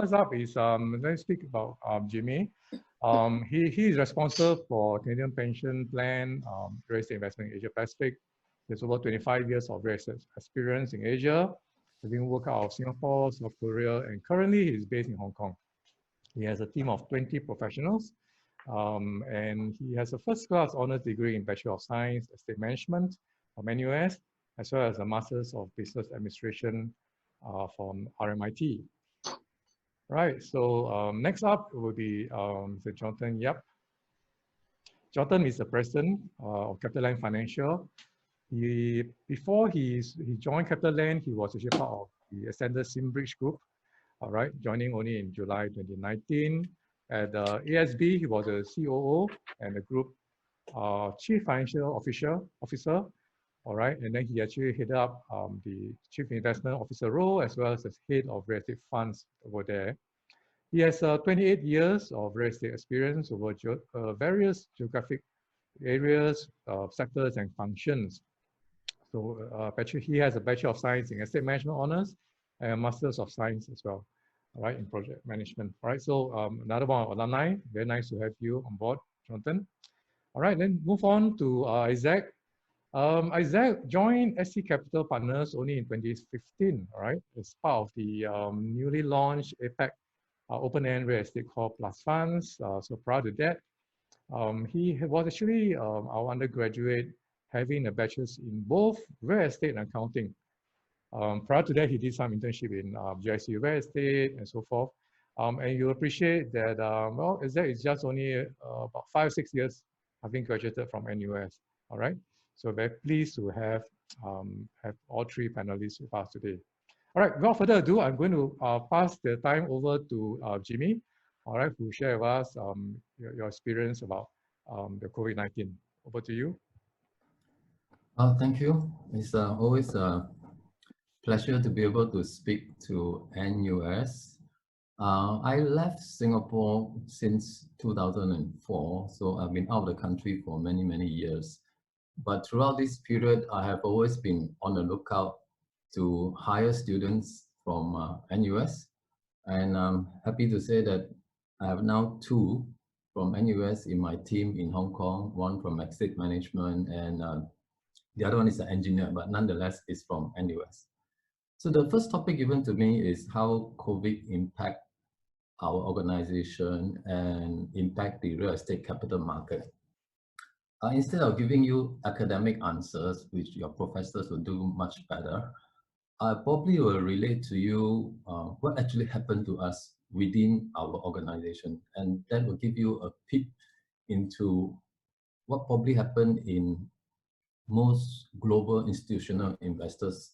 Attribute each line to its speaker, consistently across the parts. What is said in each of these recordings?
Speaker 1: first up is let's speak about Jimmy. He is responsible for Canadian Pension Plan, real estate investment in Asia Pacific. He has over 25 years of real estate experience in Asia, having worked out of Singapore, South Korea, and currently he's based in Hong Kong. He has a team of 20 professionals, and he has a first-class honors degree in Bachelor of Science, Estate Management from NUS, as well as a Master's of Business Administration from RMIT. Right, so next up will be Mr. Jonathan Yap. Jonathan is the president of CapitaLand Financial. Before he joined CapitaLand, he was actually part of the Ascended Simbridge Group, all right, joining only in July 2019. At ASB, he was a COO and a group Chief Financial Officer, all right, and then he actually headed up the Chief Investment Officer role as well as the head of real estate funds over there. He has 28 years of real estate experience over various geographic areas, sectors, and functions. So he has a Bachelor of Science in Estate Management Honors and a Master's of Science as well, all right, in Project Management. All right, so another one of alumni. Very nice to have you on board, Jonathan. All right, then move on to Isaac. Isaac joined SC Capital Partners only in 2015, all right, as part of the newly launched APAC open-end real estate core plus funds. So prior to that, he was actually our undergraduate, having a bachelor's in both real estate and accounting. Prior to that, he did some internship in GIC real estate and so forth. And you appreciate that, well, Isaac is just only about 5 or 6 years having graduated from NUS, all right? So very pleased to have all three panelists with us today. All right, without further ado, I'm going to pass the time over to Jimmy, all right, who will share with us your experience about the COVID-19. Over to you.
Speaker 2: Thank you. It's always a pleasure to be able to speak to NUS. I left Singapore since 2004, so I've been out of the country for many, many years. But throughout this period, I have always been on the lookout to hire students from NUS. And I'm happy to say that I have now 2 from NUS in my team in Hong Kong, one from Estate Management, and the other one is an engineer, but nonetheless is from NUS. So the first topic given to me is how COVID impact our organization and impact the real estate capital market. Instead of giving you academic answers, which your professors will do much better, I probably will relate to you what actually happened to us within our organization. And that will give you a peek into what probably happened in most global institutional investors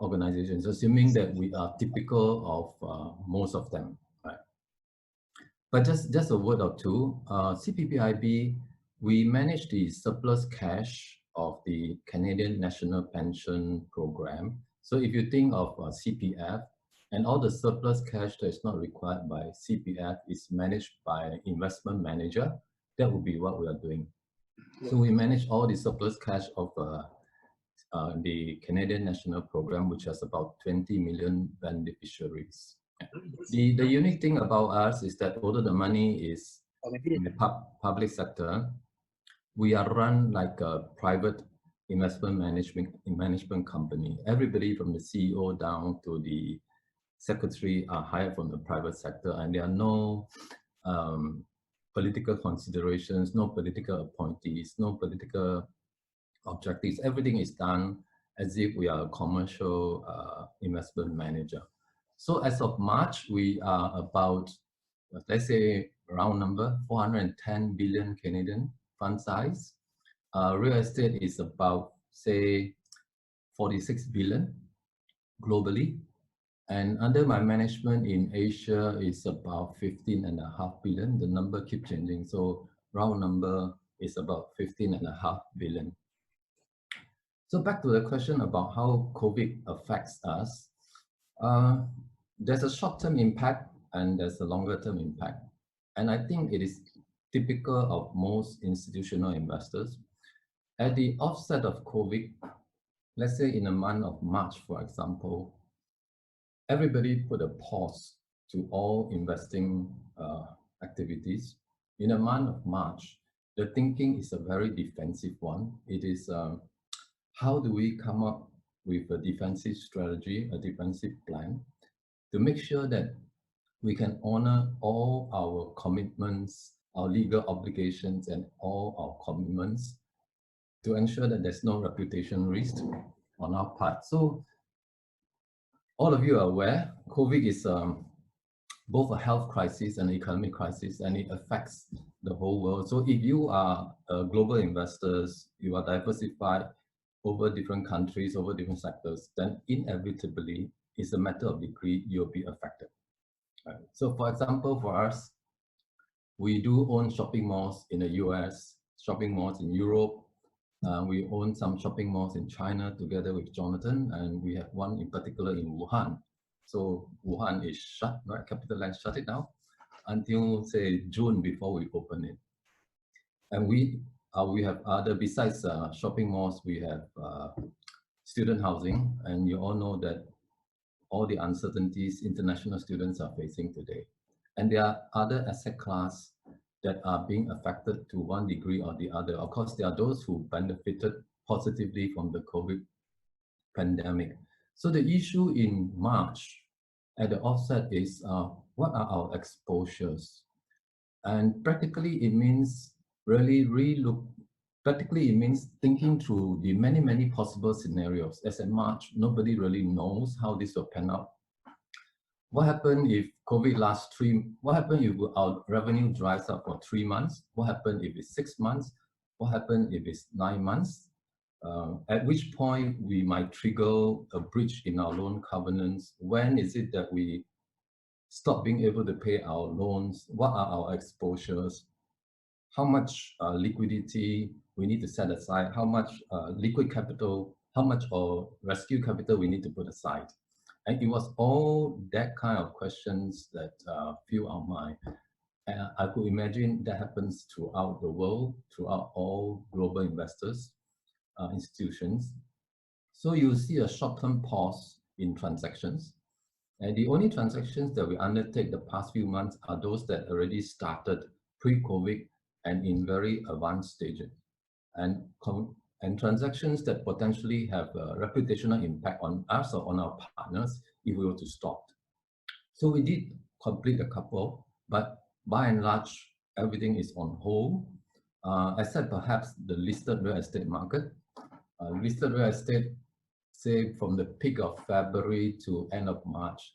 Speaker 2: organizations, assuming that we are typical of most of them, right? But just a word or two, CPPIB, we manage the surplus cash of the Canadian National Pension Program. So if you think of CPF, and all the surplus cash that is not required by CPF is managed by an investment manager, that would be what we are doing. So we manage all the surplus cash of the Canadian National Program, which has about 20 million beneficiaries. The unique thing about us is that although the money is in the public sector, we are run like a private investment management company. Everybody from the CEO down to the secretary are hired from the private sector, and there are no political considerations, no political appointees, no political objectives. Everything is done as if we are a commercial investment manager. So as of March, we are about, let's say, round number, 410 billion Canadian fund size. Real estate is about, say, 46 billion globally. And under my management in Asia is about 15.5 billion. The number keeps changing. So round number is about 15.5 billion. So back to the question about how COVID affects us. There's a short-term impact and there's a longer-term impact. And I think it is typical of most institutional investors. At the offset of COVID, let's say in the month of March, for example, everybody put a pause to all investing activities. In the month of March, the thinking is a very defensive one. It is how do we come up with a defensive strategy, a defensive plan to make sure that we can honor all our commitments, our legal obligations, and all our commitments to ensure that there's no reputation risk on our part. So all of you are aware, COVID is both a health crisis and an economic crisis, and it affects the whole world. So if you are global investors, you are diversified over different countries, over different sectors, then inevitably, it's a matter of degree, you'll be affected. Right. So for example, for us, we do own shopping malls in the US, shopping malls in Europe. We own some shopping malls in China together with Jonathan, and we have one in particular in Wuhan. So Wuhan is shut, right? CapitaLand shut it down until say June before we open it. And we have other, besides shopping malls, we have student housing, and you all know that all the uncertainties international students are facing today. And there are other asset class that are being affected to one degree or the other. Of course, there are those who benefited positively from the COVID pandemic. So the issue in March at the offset is what are our exposures? And practically it means really practically it means thinking through the many possible scenarios. As in March, nobody really knows how this will pan out. What happens if COVID lasts what happens if our revenue dries up for 3 months? What happens if it's 6 months? What happens if it's 9 months? At which point we might trigger a breach in our loan covenants? When is it that we stop being able to pay our loans? What are our exposures? How much liquidity we need to set aside? How much liquid capital, how much rescue capital we need to put aside? And it was all that kind of questions that fill our mind. And I could imagine that happens throughout the world, throughout all global investors, institutions. So you see a short-term pause in transactions. And the only transactions that we undertake the past few months are those that already started pre-COVID and in very advanced stages. And transactions that potentially have a reputational impact on us or on our partners if we were to stop. So we did complete a couple, but by and large, everything is on hold, except perhaps the listed real estate market. Listed real estate, say from the peak of February to end of March,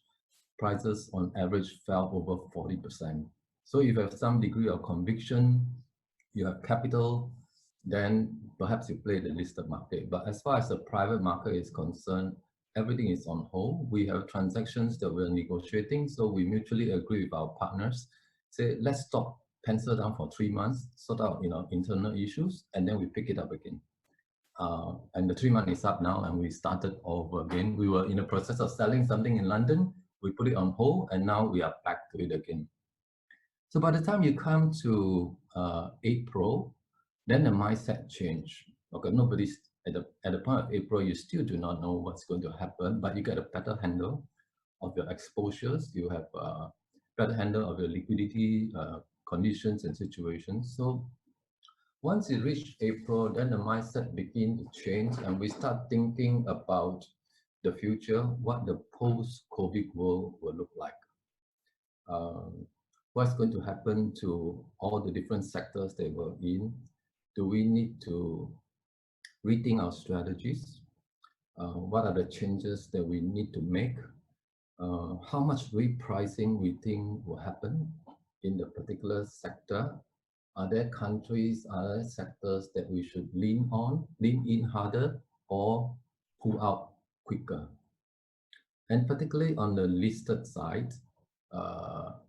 Speaker 2: prices on average fell over 40%. So if you have some degree of conviction, you have capital, then perhaps you play the listed market. But as far as the private market is concerned, everything is on hold. We have transactions that we're negotiating, so we mutually agree with our partners, say, let's stop, pencil down for 3 months, sort out internal issues, and then we pick it up again. And the 3 months is up now, and we started over again. We were in the process of selling something in London, we put it on hold, and now we are back to it again. So by the time you come to April, then the mindset change. Okay, nobody's at the point of April, you still do not know what's going to happen, but you get a better handle of your exposures. You have a better handle of your liquidity conditions and situations. So once you reach April, then the mindset begins to change, and we start thinking about the future, what the post-COVID world will look like. What's going to happen to all the different sectors that we're in? Do we need to rethink our strategies? What are the changes that we need to make? How much repricing we think will happen in the particular sector? Are there countries, are there sectors that we should lean in harder, or pull out quicker? And particularly on the listed side, how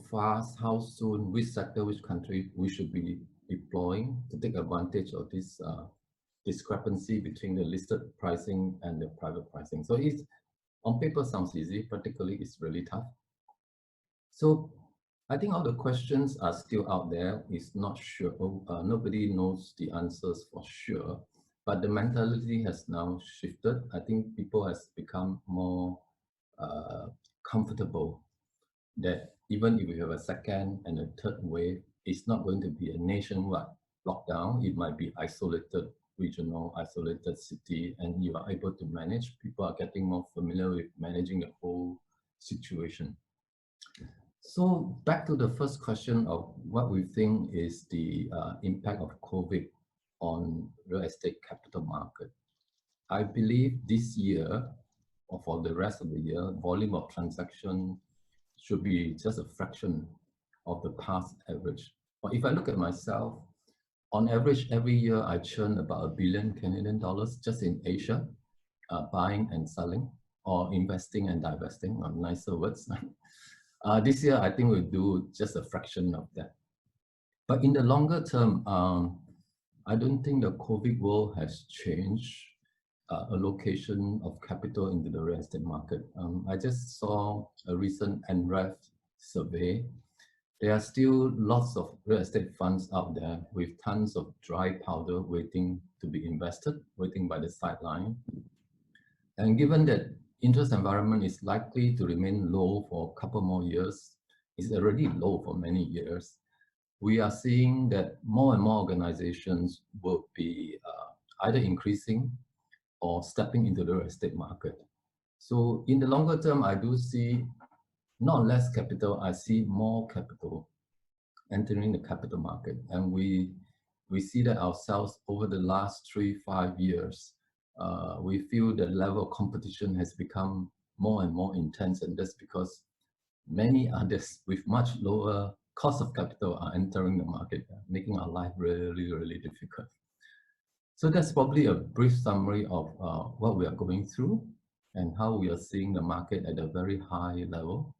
Speaker 2: fast, how soon, which sector, which country we should be deploying to take advantage of this discrepancy between the listed pricing and the private pricing. So it's, on paper sounds easy, practically it's really tough. So I think all the questions are still out there. It's not sure, nobody knows the answers for sure, but the mentality has now shifted. I think people has become more comfortable that even if we have a second and a third wave, it's not going to be a nationwide lockdown. It might be isolated, regional, isolated city, and you are able to manage. People are getting more familiar with managing the whole situation. So back to the first question of what we think is the impact of COVID on real estate capital market. I believe this year, or for the rest of the year, volume of transaction should be just a fraction of the past average. But if I look at myself, on average, every year I churn about $1 billion Canadian just in Asia, buying and selling, or investing and divesting, or nicer words. This year, I think we'll do just a fraction of that. But in the longer term, I don't think the COVID world has changed allocation of capital into the real estate market. I just saw a recent NREF survey. There are still lots of real estate funds out there with tons of dry powder waiting to be invested, waiting by the sideline. And given that interest environment is likely to remain low for a couple more years, it's already low for many years, we are seeing that more and more organizations will be either increasing or stepping into the real estate market. So in the longer term, I do see not less capital, I see more capital entering the capital market. And we see that ourselves over the last 3-5 years. We feel the level of competition has become more and more intense, and that's because many others with much lower cost of capital are entering the market, making our life really, really difficult. So that's probably a brief summary of what we are going through and how we are seeing the market at a very high level.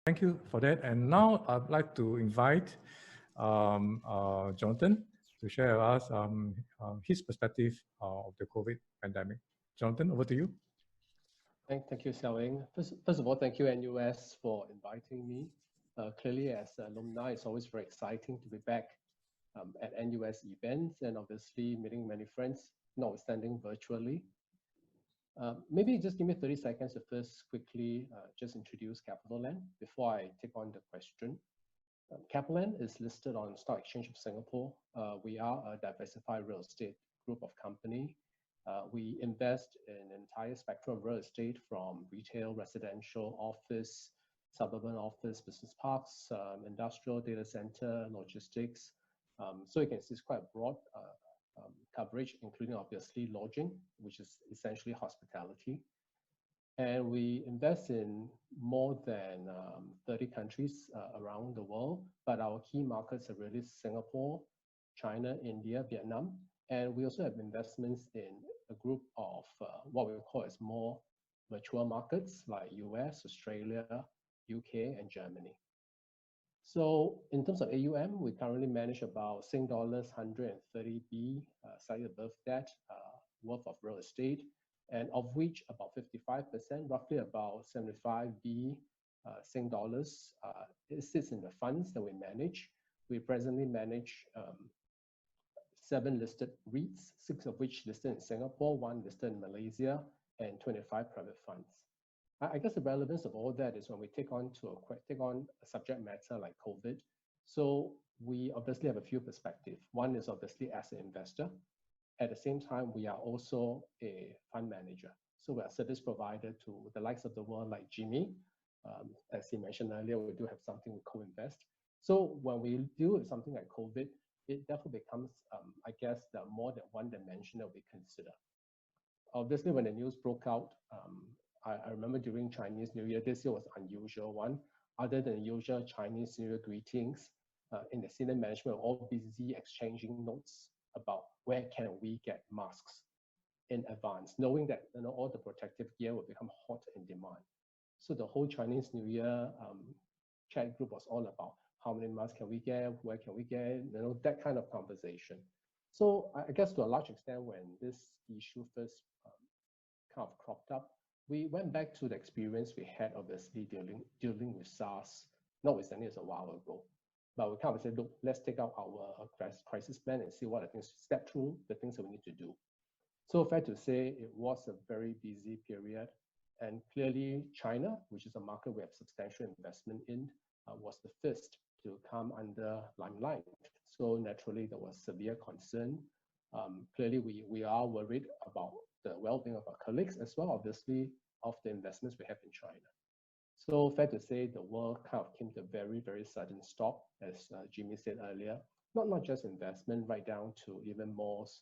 Speaker 1: Thank you for that. And now I'd like to invite Jonathan to share with us his perspective of the COVID pandemic. Jonathan, over to you.
Speaker 3: Thank you, Xiaowing. First of all, thank you, NUS, for inviting me. Clearly, as alumni, it's always very exciting to be back at NUS events and obviously meeting many friends, notwithstanding virtually. Maybe just give me 30 seconds to first quickly just introduce CapitaLand before I take on the question. CapitaLand is listed on Stock Exchange of Singapore. We are a diversified real estate group of company. We invest in an entire spectrum of real estate from retail, residential, office, suburban office, business parks, industrial, data center, logistics. So you can see it's quite broad coverage, including obviously lodging, which is essentially hospitality. And we invest in more than 30 countries around the world, but our key markets are really Singapore, China, India, Vietnam. And we also have investments in a group of what we call as more mature markets like US, Australia, UK, and Germany. So in terms of AUM, we currently manage about Sing dollars 130 B, slightly above that, worth of real estate, and of which about 55%, roughly about 75 B Sing dollars, it sits in the funds that we manage. We presently manage 7 listed REITs, 6 of which listed in Singapore, 1 listed in Malaysia, and 25 private funds. I guess the relevance of all that is when we take on a subject matter like COVID. So we obviously have a few perspectives. One is obviously as an investor. At the same time, we are also a fund manager. So we are a service provider to the likes of the world like Jimmy. As he mentioned earlier, we do have something we co-invest. So when we deal with something like COVID, it definitely becomes, I guess, the more than one dimension that we consider. Obviously, when the news broke out, I remember during Chinese New Year, this year was an unusual one. Other than the usual Chinese New Year greetings, in the senior management, we're all busy exchanging notes about where can we get masks in advance, knowing that all the protective gear will become hot in demand. So the whole Chinese New Year chat group was all about how many masks can we get, where can we get, that kind of conversation. So I guess to a large extent, when this issue first kind of cropped up, we went back to the experience we had obviously dealing with SARS, notwithstanding it's a while ago. But we kind of said, look, let's take out our crisis plan and see what the things, step through the things that we need to do. So fair to say, it was a very busy period. And clearly China, which is a market we have substantial investment in, was the first to come under limelight. So naturally there was severe concern. Clearly we are worried about the well-being of our colleagues as well, obviously, of the investments we have in China. So fair to say the world kind of came to a very, very sudden stop, as Jimmy said earlier. Not just investment, right down to even malls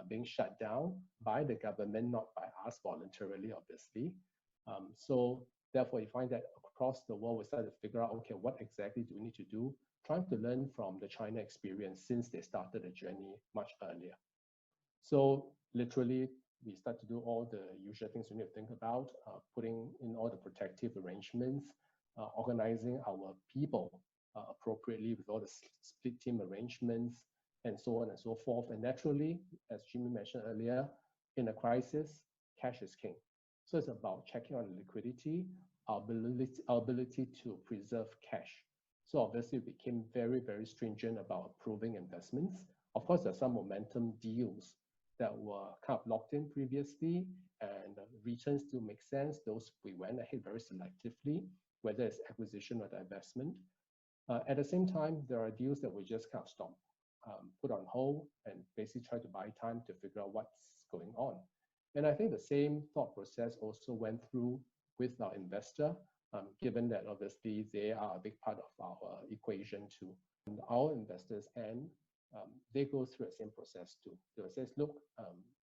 Speaker 3: being shut down by the government, not by us voluntarily, obviously. So therefore, you find that across the world, we started to figure out, okay, what exactly do we need to do? Trying to learn from the China experience since they started the journey much earlier. So literally, we start to do all the usual things we need to think about, putting in all the protective arrangements, organizing our people appropriately with all the split team arrangements, and so on and so forth. And naturally, as Jimmy mentioned earlier, in a crisis, cash is king. So it's about checking on liquidity, our ability to preserve cash. So obviously, we became very, very stringent about approving investments. Of course, there are some momentum deals that were kind of locked in previously, and returns still make sense. Those we went ahead very selectively, whether it's acquisition or divestment. At the same time, there are deals that we just kind of stop, put on hold, and basically try to buy time to figure out what's going on. And I think the same thought process also went through with our investor, given that obviously they are a big part of our equation too. And our investors and they go through the same process too. They will say, look,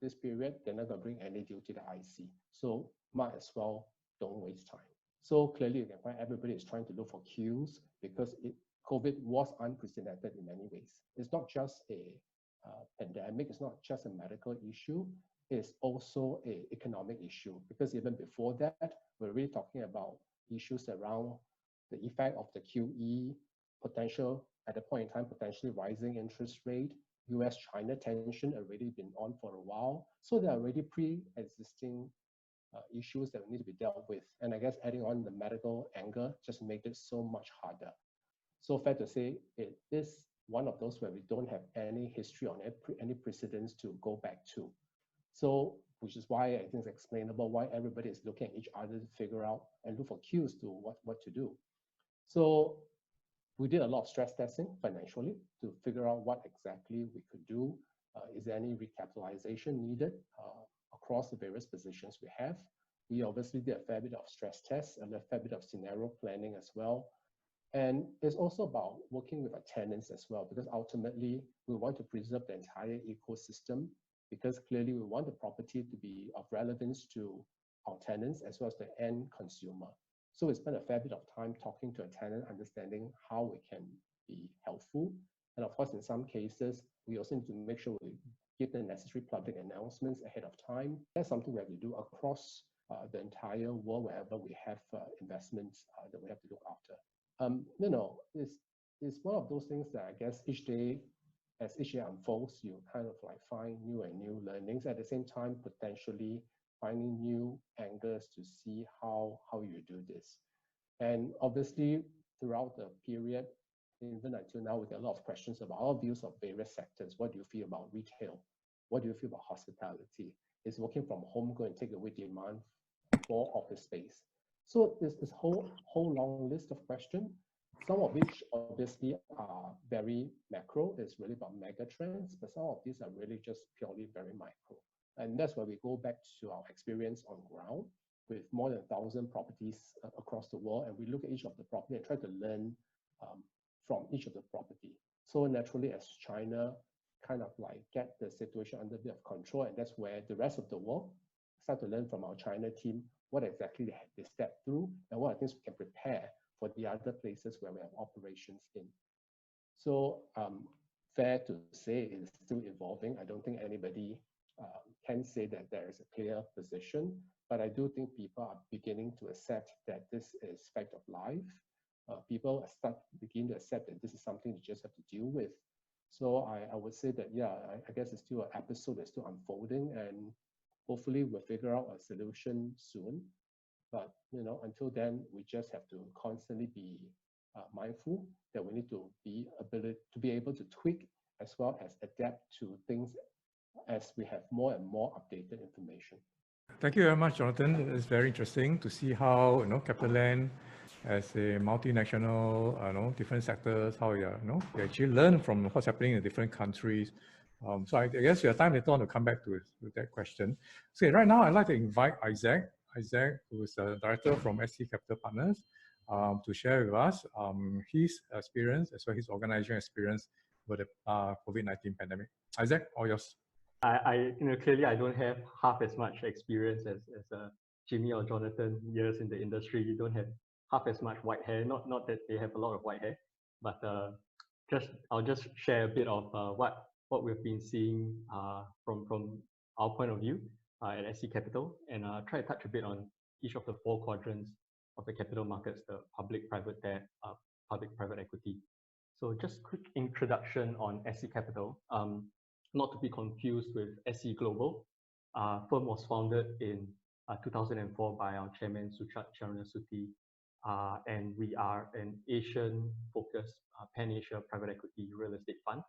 Speaker 3: this period, they're not going to bring any deal to the IC. So might as well don't waste time. So clearly you can find everybody is trying to look for queues because COVID was unprecedented in many ways. It's not just a pandemic, it's not just a medical issue, it's also an economic issue, because even before that, we're really talking about issues around the effect of the QE, potential, at the point in time, potentially rising interest rate, US-China tension already been on for a while. So there are already pre-existing issues that need to be dealt with. And I guess adding on the medical angle just made it so much harder. So fair to say, it is one of those where we don't have any history on it, any precedents to go back to. So, which is why I think it's explainable why everybody is looking at each other to figure out and look for cues to what to do. So we did a lot of stress testing financially to figure out what exactly we could do. Is there any recapitalization needed across the various positions we have? We obviously did a fair bit of stress tests and a fair bit of scenario planning as well. And it's also about working with our tenants as well, because ultimately we want to preserve the entire ecosystem, because clearly we want the property to be of relevance to our tenants as well as the end consumer. So we spent a fair bit of time talking to a tenant, understanding how we can be helpful. And of course, in some cases, we also need to make sure we give the necessary public announcements ahead of time. That's something we have to do across the entire world, wherever we have investments that we have to look after. It's one of those things that I guess each day, as each year unfolds, you kind of like find new and new learnings. At the same time, potentially finding new angles to see how you do this. And obviously, throughout the period, even until now, we get a lot of questions about our views of various sectors. What do you feel about retail? What do you feel about hospitality? Is working from home going to take away demand for office space? So there's this whole long list of questions, some of which obviously are very macro. It's really about mega trends, but some of these are really just purely very micro. And that's where we go back to our experience on ground with more than 1,000 properties across the world. And we look at each of the property and try to learn from each of the property. So naturally, as China kind of like get the situation under a bit of control, and that's where the rest of the world start to learn from our China team what exactly they step through and what things we can prepare for the other places where we have operations in. So fair to say it's still evolving. I don't think anybody can say that there is a clear position, but I do think people are beginning to accept that this is fact of life. People begin to accept that this is something you just have to deal with. So I would say that, yeah, I guess it's still an episode that's still unfolding, and hopefully we'll figure out a solution soon. But until then, we just have to constantly be mindful that we need to be able to tweak as well as adapt to things as we have more and more updated information.
Speaker 1: Thank you very much, Jonathan. It's very interesting to see how CapitaLand as a multinational, different sectors, how you actually learn from what's happening in different countries. So I guess you have time later on to come back to that question. So right now, I'd like to invite Isaac, who is a director from SC Capital Partners, to share with us his experience as well as his organization experience with the COVID-19 pandemic. Isaac, all yours.
Speaker 4: Clearly I don't have half as much experience as Jimmy or Jonathan years in the industry. You don't have half as much white hair. Not that they have a lot of white hair, but I'll just share a bit of what we've been seeing from our point of view at SC Capital, and try to touch a bit on each of the 4 quadrants of the capital markets: the public, private debt, public, private equity. So just quick introduction on SC Capital. Not to be confused with SC Global. Firm was founded in 2004 by our chairman Suchart Charanasuti, and we are an Asian-focused pan-Asia private equity real estate fund.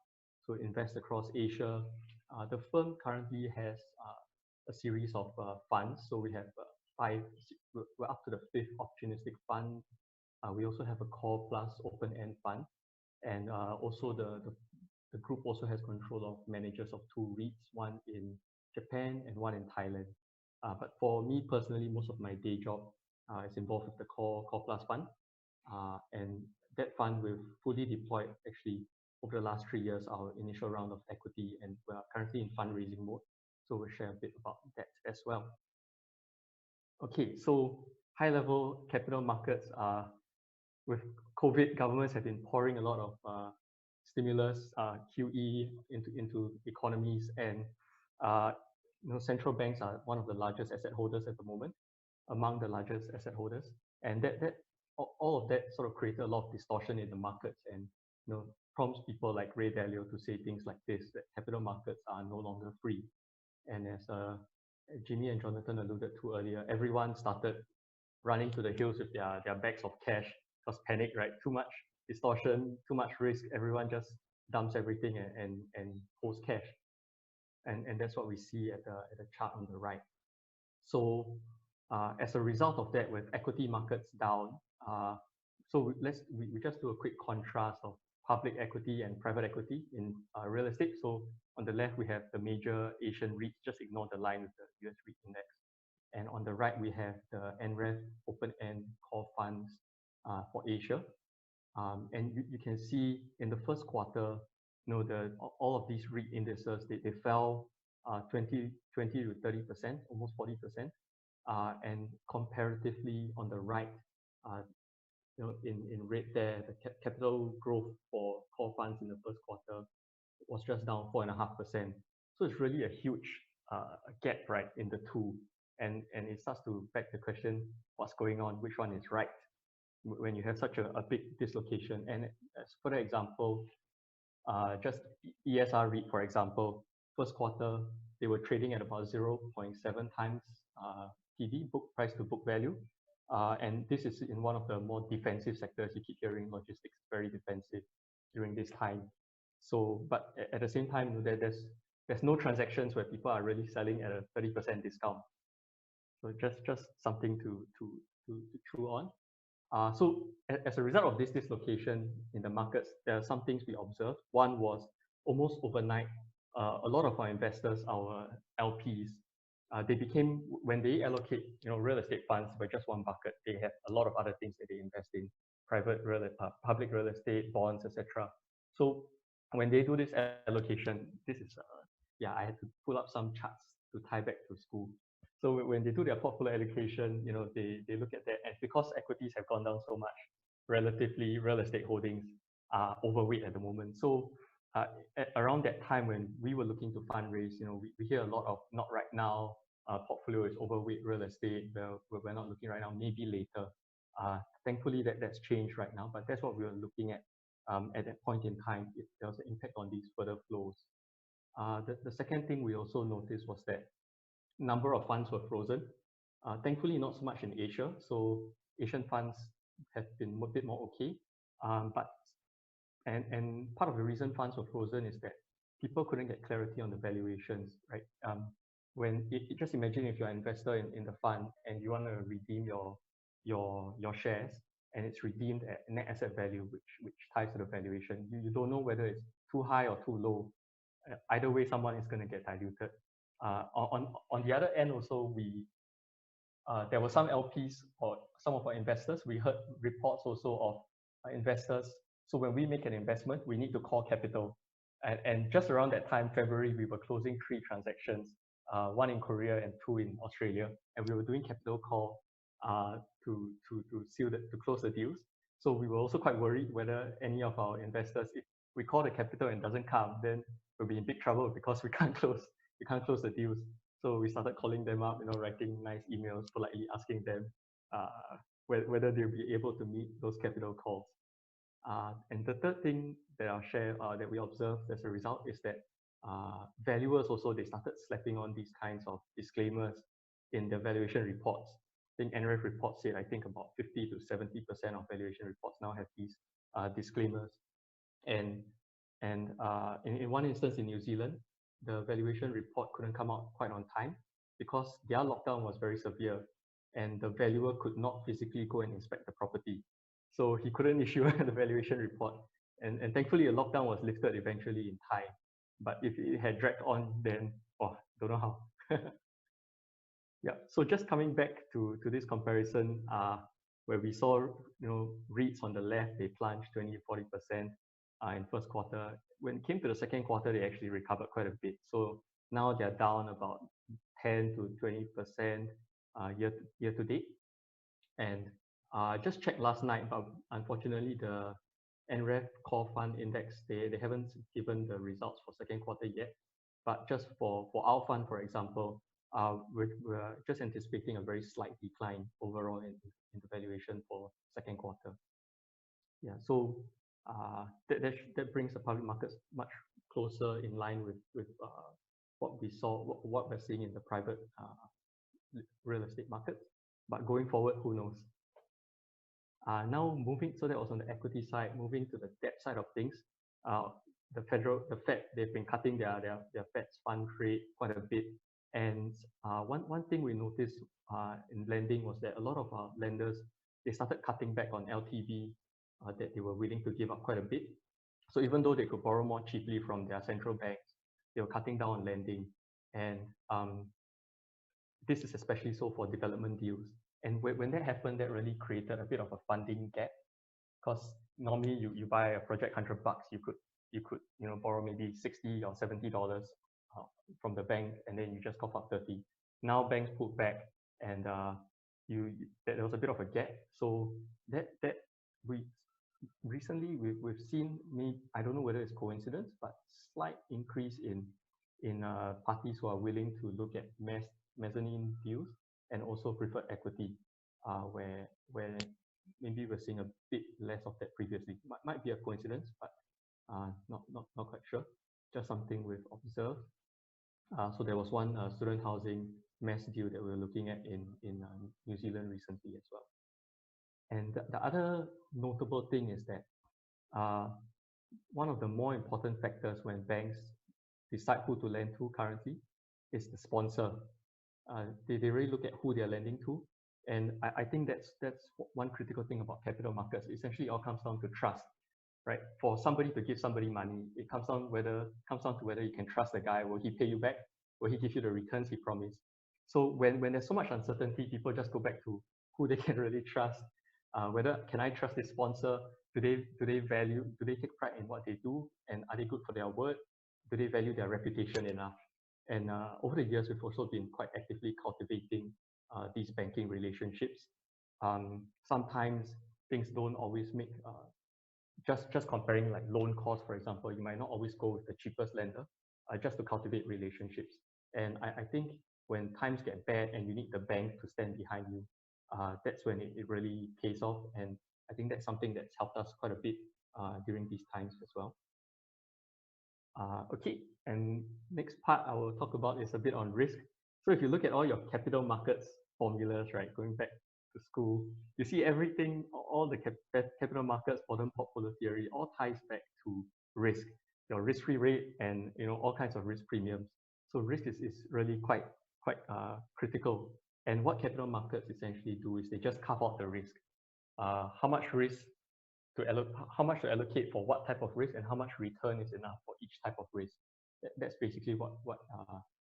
Speaker 4: So invest across Asia. The firm currently has a series of funds. So we have 5. We're up to the 5th opportunistic fund. We also have a core plus open-end fund, and also the group also has control of managers of 2 REITs, one in Japan and one in Thailand. But for me personally, most of my day job is involved with the core plus fund. And that fund we've fully deployed actually over the last 3 years, our initial round of equity, and we're currently in fundraising mode. So we'll share a bit about that as well. Okay, so high level capital markets. With COVID, governments have been pouring a lot of stimulus, QE into economies, and central banks are one of the largest asset holders at the moment, among the largest asset holders, and that all of that sort of created a lot of distortion in the markets, and prompts people like Ray Dalio to say things like this, that capital markets are no longer free. And as Jimmy and Jonathan alluded to earlier, everyone started running to the hills with their bags of cash because panic, right? Too much distortion, too much risk. Everyone just dumps everything and holds cash, and that's what we see at the chart on the right. So as a result of that, with equity markets down, so we just do a quick contrast of public equity and private equity in real estate. So on the left we have the major Asian REITs. Just ignore the line with the US REIT index. And on the right we have the NREF open-end core funds for Asia. And you can see in the first quarter, all of these REIT indices, they fell 20 to 30%, almost 40%. And comparatively on the right, in red there, the capital growth for core funds in the first quarter was just down 4.5%. So it's really a huge gap, right, in the two. And it starts to beg the question, what's going on? Which one is right? When you have such a big dislocation. And as for example, just ESR REIT, for example, first quarter, they were trading at about 0.7 times PB, book price to book value. And this is in one of the more defensive sectors. You keep hearing logistics, very defensive during this time. So, but at the same time, there's no transactions where people are really selling at a 30% discount. So just something to chew on. So as a result of this dislocation in the markets, there are some things we observed. One was almost overnight, a lot of our investors, our LPs, they became, when they allocate real estate funds by just one bucket, they have a lot of other things that they invest in, public real estate, bonds, etc. So when they do this allocation, this is, I had to pull up some charts to tie back to school. So when they do their portfolio allocation, they look at that, and because equities have gone down so much, relatively real estate holdings are overweight at the moment. So around that time when we were looking to fundraise, we hear a lot of not right now, portfolio is overweight real estate, we're not looking right now, maybe later. Thankfully that's changed right now, but that's what we were looking at that point in time. There was an impact on these further flows. The second thing we also noticed was that number of funds were frozen. Thankfully, not so much in Asia. So Asian funds have been a bit more okay. But part of the reason funds were frozen is that people couldn't get clarity on the valuations, right? just imagine if you're an investor in the fund and you want to redeem your shares, and it's redeemed at net asset value, which ties to the valuation. You don't know whether it's too high or too low. Either way, someone is going to get diluted. On the other end, also there were some LPs or some of our investors. We heard reports also of investors. So when we make an investment, we need to call capital. And just around that time, February, we were closing 3 transactions, 1 in Korea and 2 in Australia, and we were doing capital call to close the deals. So we were also quite worried whether any of our investors, if we call the capital and doesn't come, then we'll be in big trouble because we can't close the deals. So we started calling them up, writing nice emails, politely asking them whether they'll be able to meet those capital calls. And the third thing that I'll share that we observed as a result is that valuers also, they started slapping on these kinds of disclaimers in the valuation reports. I think NREF reports said, I think about 50 to 70% of valuation reports now have these disclaimers. And in one instance in New Zealand, the valuation report couldn't come out quite on time because their lockdown was very severe and the valuer could not physically go and inspect the property. So he couldn't issue the valuation report. And thankfully, a lockdown was lifted eventually in time. But if it had dragged on, then, don't know how. Yeah, so just coming back to this comparison, where we saw, REITs on the left, they plunged 20-40% in first quarter. When it came to the second quarter, they actually recovered quite a bit. So now they're down about 10 to 20% year to date. And just checked last night, but unfortunately the NREF Core Fund Index, they haven't given the results for second quarter yet. But just for our fund, for example, we're just anticipating a very slight decline overall in the valuation for second quarter. Yeah, so that brings the public markets much closer in line with what we're seeing in the private real estate markets. But going forward, who knows? Now moving, so that was on the equity side. Moving to the debt side of things, the Fed, they've been cutting their Fed's fund rate quite a bit. And one thing we noticed in lending was that a lot of our lenders, they started cutting back on LTV that they were willing to give up quite a bit. So even though they could borrow more cheaply from their central banks, they were cutting down on lending. And this is especially so for development deals. And when that happened, that really created a bit of a funding gap, because normally you buy a project $100, you could borrow maybe $60 or $70 from the bank, and then you just cough up 30. Now banks pulled back, and there was a bit of a gap. So that we've seen, I don't know whether it's coincidence, but slight increase in parties who are willing to look at mezzanine deals and also preferred equity, where maybe we're seeing a bit less of that previously. Might be a coincidence, but not quite sure. Just something we've observed. So there was one student housing mezz deal that we were looking at in New Zealand recently as well. And the other notable thing is that one of the more important factors when banks decide who to lend to currently is the sponsor. They really look at who they're lending to. And I think that's one critical thing about capital markets. Essentially, it all comes down to trust, right? For somebody to give somebody money, it comes down to whether you can trust the guy. Will he pay you back? Will he give you the returns he promised? So when there's so much uncertainty, people just go back to who they can really trust. Whether can I trust this sponsor? Do they take pride in what they do? And are they good for their word? Do they value their reputation enough? And over the years, we've also been quite actively cultivating these banking relationships. Sometimes things don't always make, just comparing like loan costs, for example, you might not always go with the cheapest lender just to cultivate relationships. And I think when times get bad and you need the bank to stand behind you, that's when it really pays off. And I think that's something that's helped us quite a bit during these times as well. Okay, and next part I will talk about is a bit on risk. So if you look at all your capital markets formulas, right, going back to school, you see everything, all the capital markets, modern portfolio theory, all ties back to risk, your risk-free rate, and all kinds of risk premiums. So risk is really quite quite critical. And what capital markets essentially do is they just carve out the risk. How much risk how much to allocate for what type of risk, and how much return is enough for each type of risk. That's basically what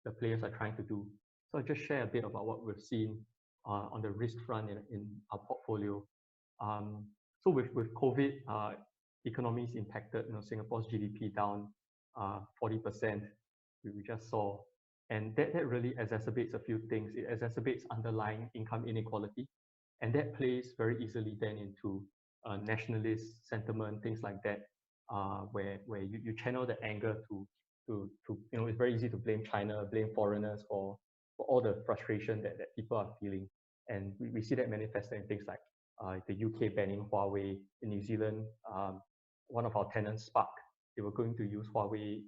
Speaker 4: the players are trying to do. So I'll just share a bit about what we've seen on the risk front in our portfolio. So with COVID, economies impacted. Singapore's GDP down 40%. We just saw, and that really exacerbates a few things. It exacerbates underlying income inequality, and that plays very easily then into nationalist sentiment, things like that, where you channel the anger to it's very easy to blame China, blame foreigners for all the frustration that people are feeling. And we see that manifested in things like the UK banning Huawei. In New Zealand, one of our tenants, Spark, they were going to use Huawei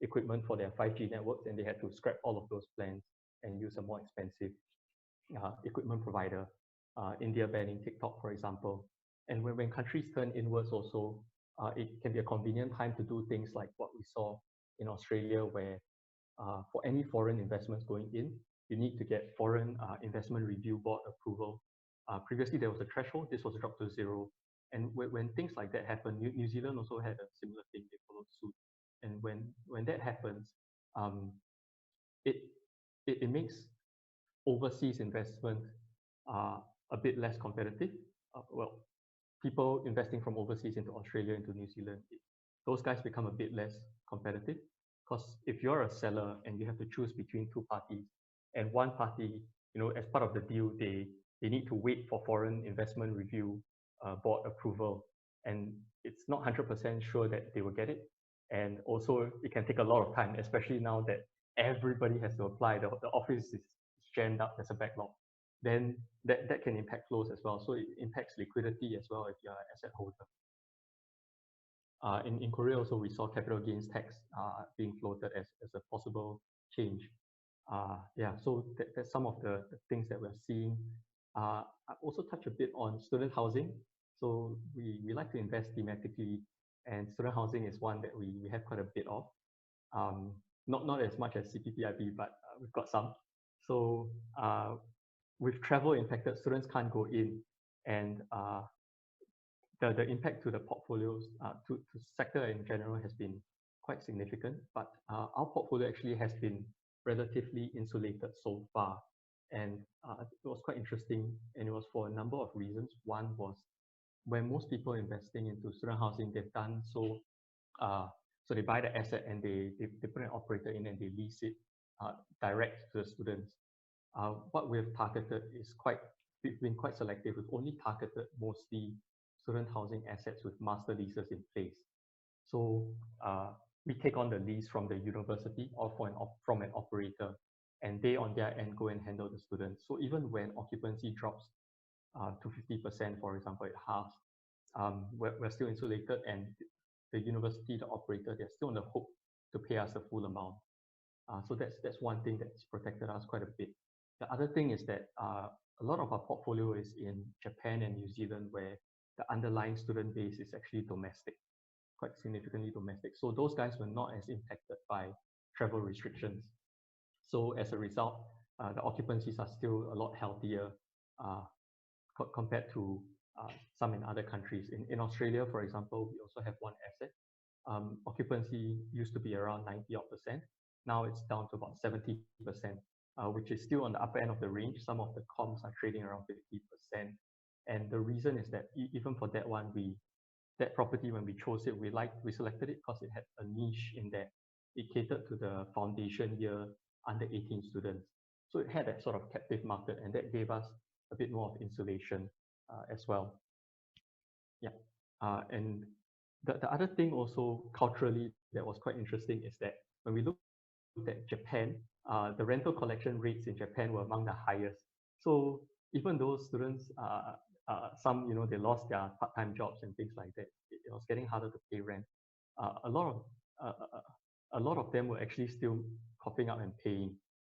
Speaker 4: equipment for their 5G networks, and they had to scrap all of those plans and use a more expensive equipment provider. India banning TikTok, for example. And when countries turn inwards also, it can be a convenient time to do things like what we saw in Australia, where for any foreign investments going in, you need to get Foreign Investment Review Board approval. Previously, there was a threshold. This was dropped to 0. And when things like that happen, New Zealand also had a similar thing. They followed suit. And when that happens, it makes overseas investment a bit less competitive. Well, people investing from overseas into Australia, into New Zealand, those guys become a bit less competitive, because if you're a seller and you have to choose between two parties, and one party, as part of the deal, they need to wait for Foreign Investment Review Board approval, and it's not 100% sure that they will get it. And also, it can take a lot of time, especially now that everybody has to apply. The office is jammed up, there's a backlog. Then that can impact flows as well. So it impacts liquidity as well if you're an asset holder. In Korea also, we saw capital gains tax being floated as a possible change. So that's some of the things that we're seeing. I also touch a bit on student housing. So we like to invest thematically, and student housing is one that we have quite a bit of. Not as much as CPPIB, but we've got some. So with travel impacted, students can't go in, and the impact to the portfolios, to sector in general, has been quite significant. But our portfolio actually has been relatively insulated so far, and it was quite interesting, and it was for a number of reasons. One was, when most people investing into student housing, they've done so. So they buy the asset and they put an operator in and they lease it direct to the students. What we've targeted is we've been quite selective. We've only targeted mostly student housing assets with master leases in place. So we take on the lease from the university or from an operator, and they on their end go and handle the students. So even when occupancy drops to 50%, for example, it halves, we're still insulated, and the university, the operator, they're still on the hook to pay us the full amount. So that's one thing that's protected us quite a bit. The other thing is that a lot of our portfolio is in Japan and New Zealand, where the underlying student base is actually domestic, quite significantly domestic. So those guys were not as impacted by travel restrictions. So as a result, the occupancies are still a lot healthier compared to some in other countries. In Australia, for example, we also have one asset. Occupancy used to be around 90%. Now it's down to about 70%, which is still on the upper end of the range. Some of the comps are trading around 50%. And the reason is that even for that one, that property, when we chose it, we selected it because it had a niche in that it catered to the foundation year under 18 students. So it had that sort of captive market, and that gave us a bit more of insulation as well. And the other thing also culturally that was quite interesting is that when we looked at Japan, the rental collection rates in Japan were among the highest. So even though students, some, they lost their part-time jobs and things like that, it was getting harder to pay rent. A lot of them were actually still copying up and paying.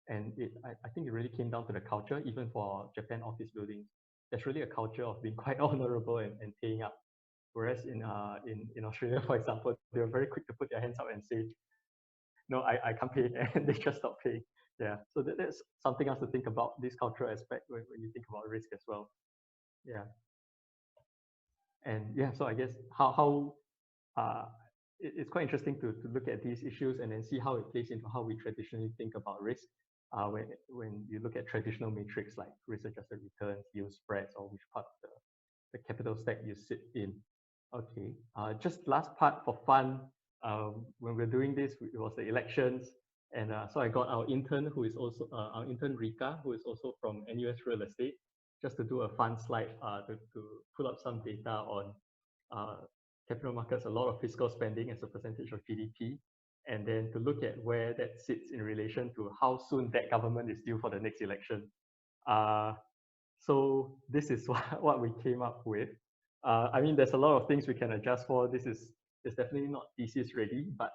Speaker 4: And I think it really came down to the culture. Even for Japan office buildings, there's really a culture of being quite honorable and paying up. Whereas in Australia, for example, they were very quick to put their hands up and say, no, I can't pay, and they just stop paying. Yeah, so that's something else to think about, this cultural aspect when you think about risk as well. Yeah. And yeah, so I guess it's quite interesting to look at these issues and then see how it plays into how we traditionally think about risk. When you look at traditional metrics like risk-adjusted returns, yield spreads, or which part of the capital stack you sit in. Okay, just last part for fun. When we're doing this, it was the elections, and so I got our intern, who is also our intern Rika, who is also from NUS Real Estate, just to do a fun slide to pull up some data on capital markets, a lot of fiscal spending as a percentage of GDP, and then to look at where that sits in relation to how soon that government is due for the next election. So this is what we came up with. I mean, there's a lot of things we can adjust for. It's definitely not thesis ready, but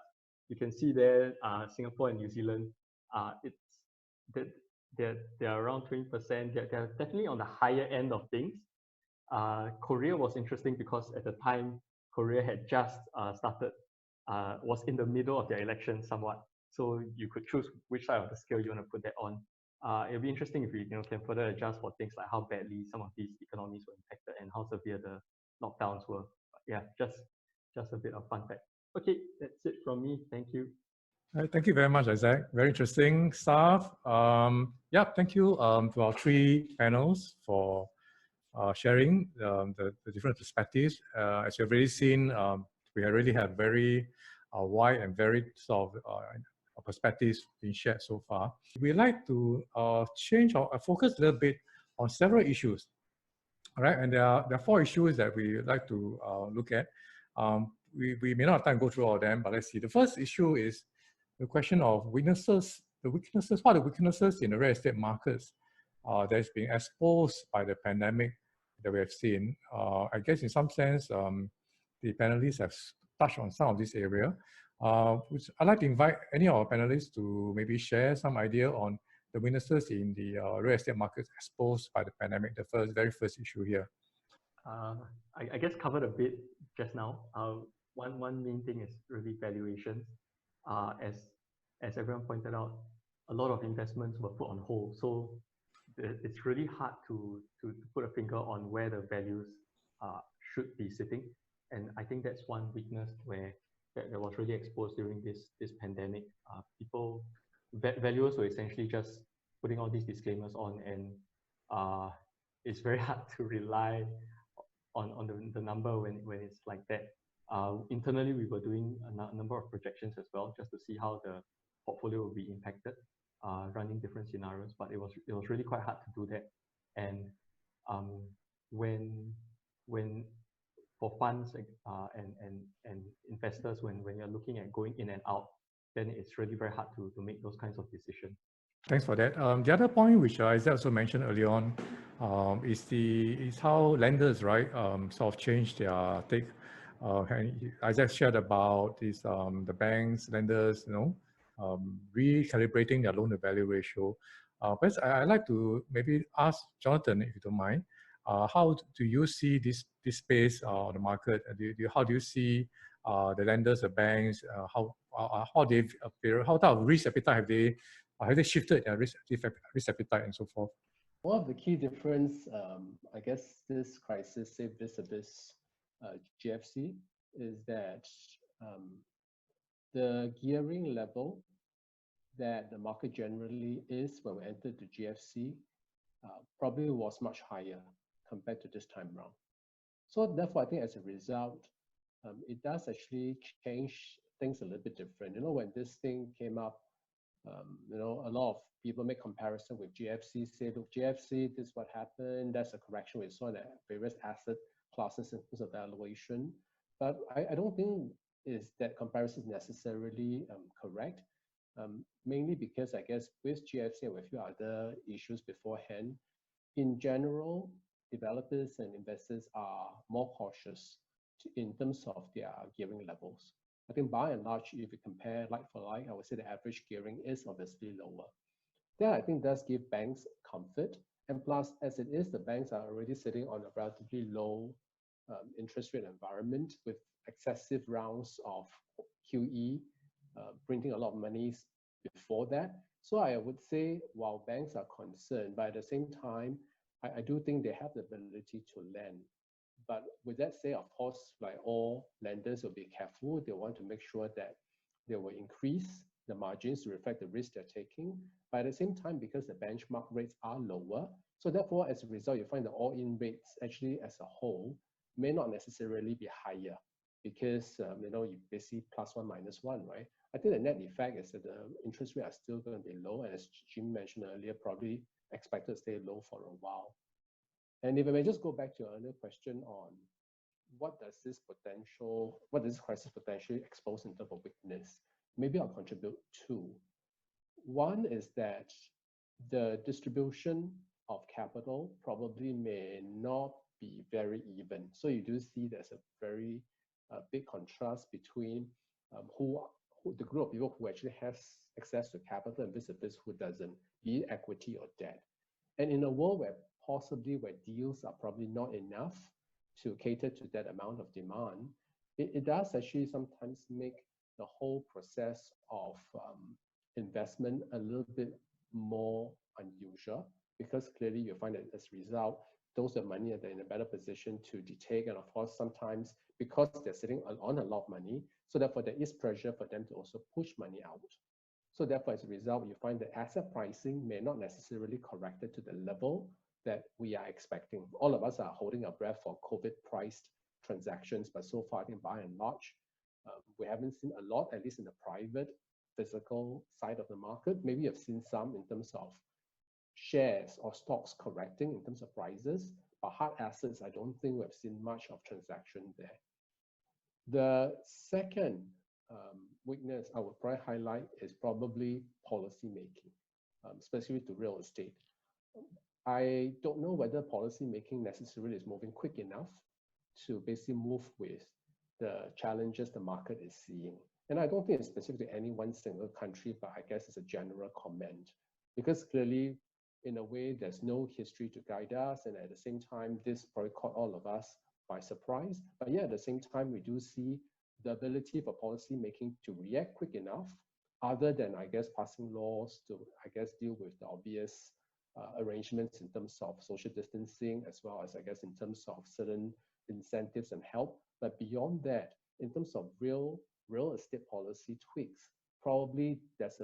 Speaker 4: you can see there, Singapore and New Zealand, they're around 20%. They're definitely on the higher end of things. Korea was interesting because at the time, Korea had just started, was in the middle of their election somewhat. So you could choose which side of the scale you want to put that on. It'll be interesting if we can further adjust for things like how badly some of these economies were impacted and how severe the lockdowns were. But yeah, just a bit of fun fact. Okay, that's it from me. Thank you.
Speaker 1: Thank you very much, Isaac. Very interesting stuff. Yeah, thank you to our three panels for sharing the different perspectives. As you've already seen, we already have very wide and very sort of perspectives being shared so far. We'd like to change our focus a little bit on several issues. All right, and there are 4 issues that we would like to look at. We may not have time to go through all of them, but let's see. The first issue is the question of weaknesses. What are the weaknesses in the real estate markets that's being exposed by the pandemic that we have seen? I guess in some sense, the panelists have touched on some of this area. Which I'd like to invite any of our panelists to maybe share some idea on the weaknesses in the real estate markets exposed by the pandemic, the very first issue here.
Speaker 4: I guess covered a bit just now. One main thing is really valuations. As everyone pointed out, a lot of investments were put on hold. So it's really hard to put a finger on where the values should be sitting. And I think that's one weakness that was really exposed during this pandemic. Valuers were essentially just putting all these disclaimers on, and it's very hard to rely on the number when it's like that. Internally, we were doing a number of projections as well, just to see how the portfolio will be impacted, running different scenarios. But it was really quite hard to do that. And when for funds and investors, when you're looking at going in and out, then it's really very hard to make those kinds of decisions.
Speaker 1: Thanks for that. The other point, which Isaac also mentioned early on, is how lenders, right, sort of change their take. Isaac shared about this, the banks, lenders, recalibrating their loan-to-value ratio. But I'd like to maybe ask Jonathan, if you don't mind, how do you see this space on the market? How do you see the lenders, the banks, how type of risk appetite have they shifted their risk appetite and so forth?
Speaker 3: One of the key difference, I guess, this crisis, say vis-a-vis GFC, is that the gearing level that the market generally is when we entered the GFC probably was much higher compared to this time round. So therefore, I think as a result, it does actually change things a little bit different. When this thing came up, a lot of people make comparison with GFC, say, look, GFC, this is what happened, that's a correction we saw in the various asset classes in terms of valuation. But I don't think that comparison is necessarily correct, mainly because I guess with GFC and with a few other issues beforehand, in general, developers and investors are more cautious in terms of their gearing levels. I think by and large, if you compare like for like, I would say the average gearing is obviously lower. That I think does give banks comfort. And plus, as it is, the banks are already sitting on a relatively low interest rate environment with excessive rounds of QE printing a lot of money before that. So I would say, while banks are concerned, but at the same time, I do think they have the ability to lend. But with that said, of course, like all lenders will be careful. They want to make sure that they will increase the margins to reflect the risk they're taking. But at the same time, because the benchmark rates are lower, so therefore, as a result, you find the all-in rates actually as a whole may not necessarily be higher because you basically +1 -1, right? I think the net effect is that the interest rates are still going to be low, and as Jim mentioned earlier, probably expected to stay low for a while. And if I may just go back to your earlier question on what does this crisis potentially expose in terms of weakness, maybe I'll contribute two. One is that the distribution of capital probably may not be very even. So you do see there's a very big contrast between the group of people who actually has access to capital and vis-a-vis who doesn't, be it equity or debt. And in a world where deals are probably not enough to cater to that amount of demand, it does actually sometimes make the whole process of investment a little bit more unusual, because clearly you find that as a result, those with money are in a better position to take, and of course sometimes because they're sitting on a lot of money, so therefore there is pressure for them to also push money out. So therefore, as a result, you find that asset pricing may not necessarily corrected to the level that we are expecting. All of us are holding our breath for COVID-priced transactions, but so far, I think by and large, we haven't seen a lot, at least in the private physical side of the market. Maybe you've seen some in terms of shares or stocks correcting in terms of prices, but hard assets, I don't think we've seen much of transaction there. The second weakness I would probably highlight is probably policy making, specifically to real estate. I don't know whether policy making necessarily is moving quick enough to basically move with the challenges the market is seeing. And I don't think it's specific to any one single country, but I guess it's a general comment. Because clearly, in a way, there's no history to guide us. And at the same time, this probably caught all of us by surprise. But yeah, at the same time, we do see the ability for policy making to react quick enough, other than, I guess, passing laws to, I guess, deal with the obvious arrangements in terms of social distancing, as well as, I guess, in terms of certain incentives and help. But beyond that, in terms of real estate policy tweaks, probably there's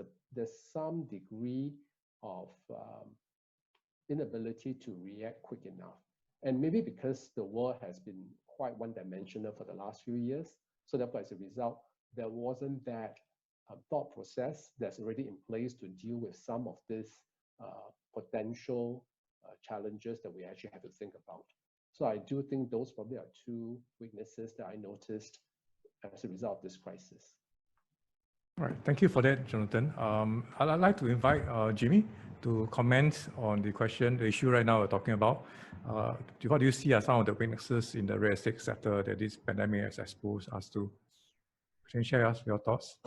Speaker 3: some degree of inability to react quick enough. And maybe because the world has been quite one-dimensional for the last few years, so therefore, as a result, there wasn't that thought process that's already in place to deal with some of these potential challenges that we actually have to think about. So I do think those probably are two weaknesses that I noticed as a result of this crisis.
Speaker 1: All right, thank you for that, Jonathan. I'd like to invite Jimmy to comment on the issue right now we're talking about. What do you see as some of the weaknesses in the real estate sector that this pandemic has exposed us to? Can you share us your thoughts?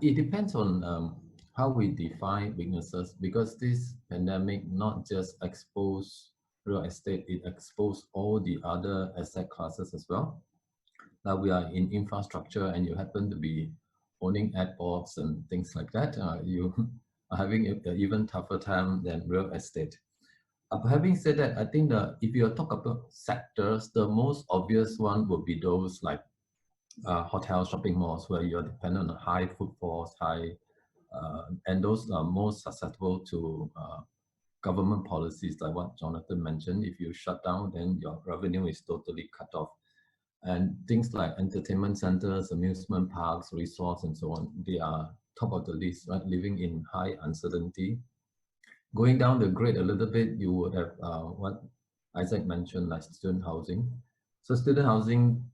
Speaker 2: It depends on how we define weaknesses, because this pandemic not just exposed real estate, it exposed all the other asset classes as well. Now we are in infrastructure and you happen to be owning airports and things like that, you are having an even tougher time than real estate. Having said that, I think if you talk about sectors, the most obvious one would be those like hotel, shopping malls, where you are dependent on high footfalls, and those are most susceptible to government policies like what Jonathan mentioned. If you shut down, then your revenue is totally cut off. And things like entertainment centers, amusement parks, resorts, and so on, they are top of the list, right? Living in high uncertainty. Going down the grade a little bit, you would have what Isaac mentioned, like student housing. So student housing,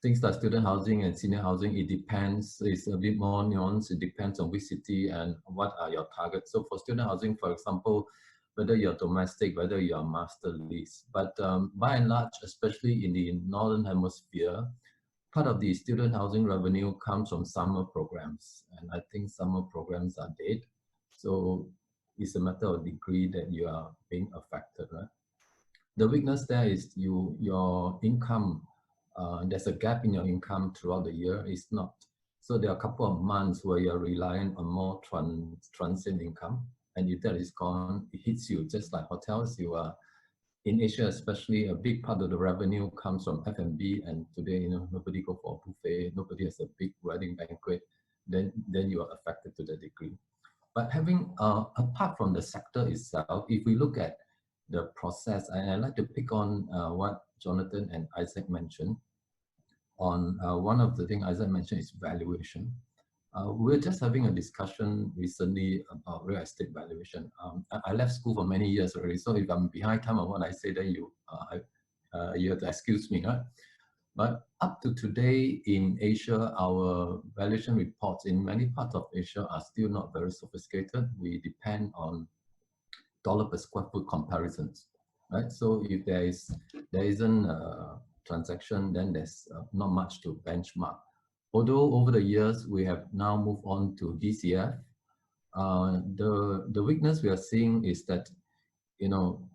Speaker 2: things like student housing and senior housing, it depends, it's a bit more nuanced. It depends on which city and what are your targets. So for student housing, for example, whether you're domestic, whether you're master lease. But by and large, especially in the Northern Hemisphere, part of the student housing revenue comes from summer programs. And I think summer programs are dead. So it's a matter of degree that you are being affected, right? The weakness there is your income, there's a gap in your income throughout the year. It's not So there are a couple of months where you're relying on more transient income. And if that is gone, it hits you just like hotels. You are in Asia, especially a big part of the revenue comes from F&B. And today, you know, nobody go for a buffet, nobody has a big wedding banquet. Then you are affected to that degree. But having, apart from the sector itself, if we look at the process, and I'd like to pick on what Jonathan and Isaac mentioned. On one of the things Isaac mentioned is valuation. We're just having a discussion recently about real estate valuation. I left school for many years already, so if I'm behind time on what I say, then you have to excuse me, right? But up to today in Asia, our valuation reports in many parts of Asia are still not very sophisticated. We depend on dollar per square foot comparisons, right? So if there isn't a transaction, then there's not much to benchmark. Although over the years, we have now moved on to DCF, the weakness we are seeing is that, you know,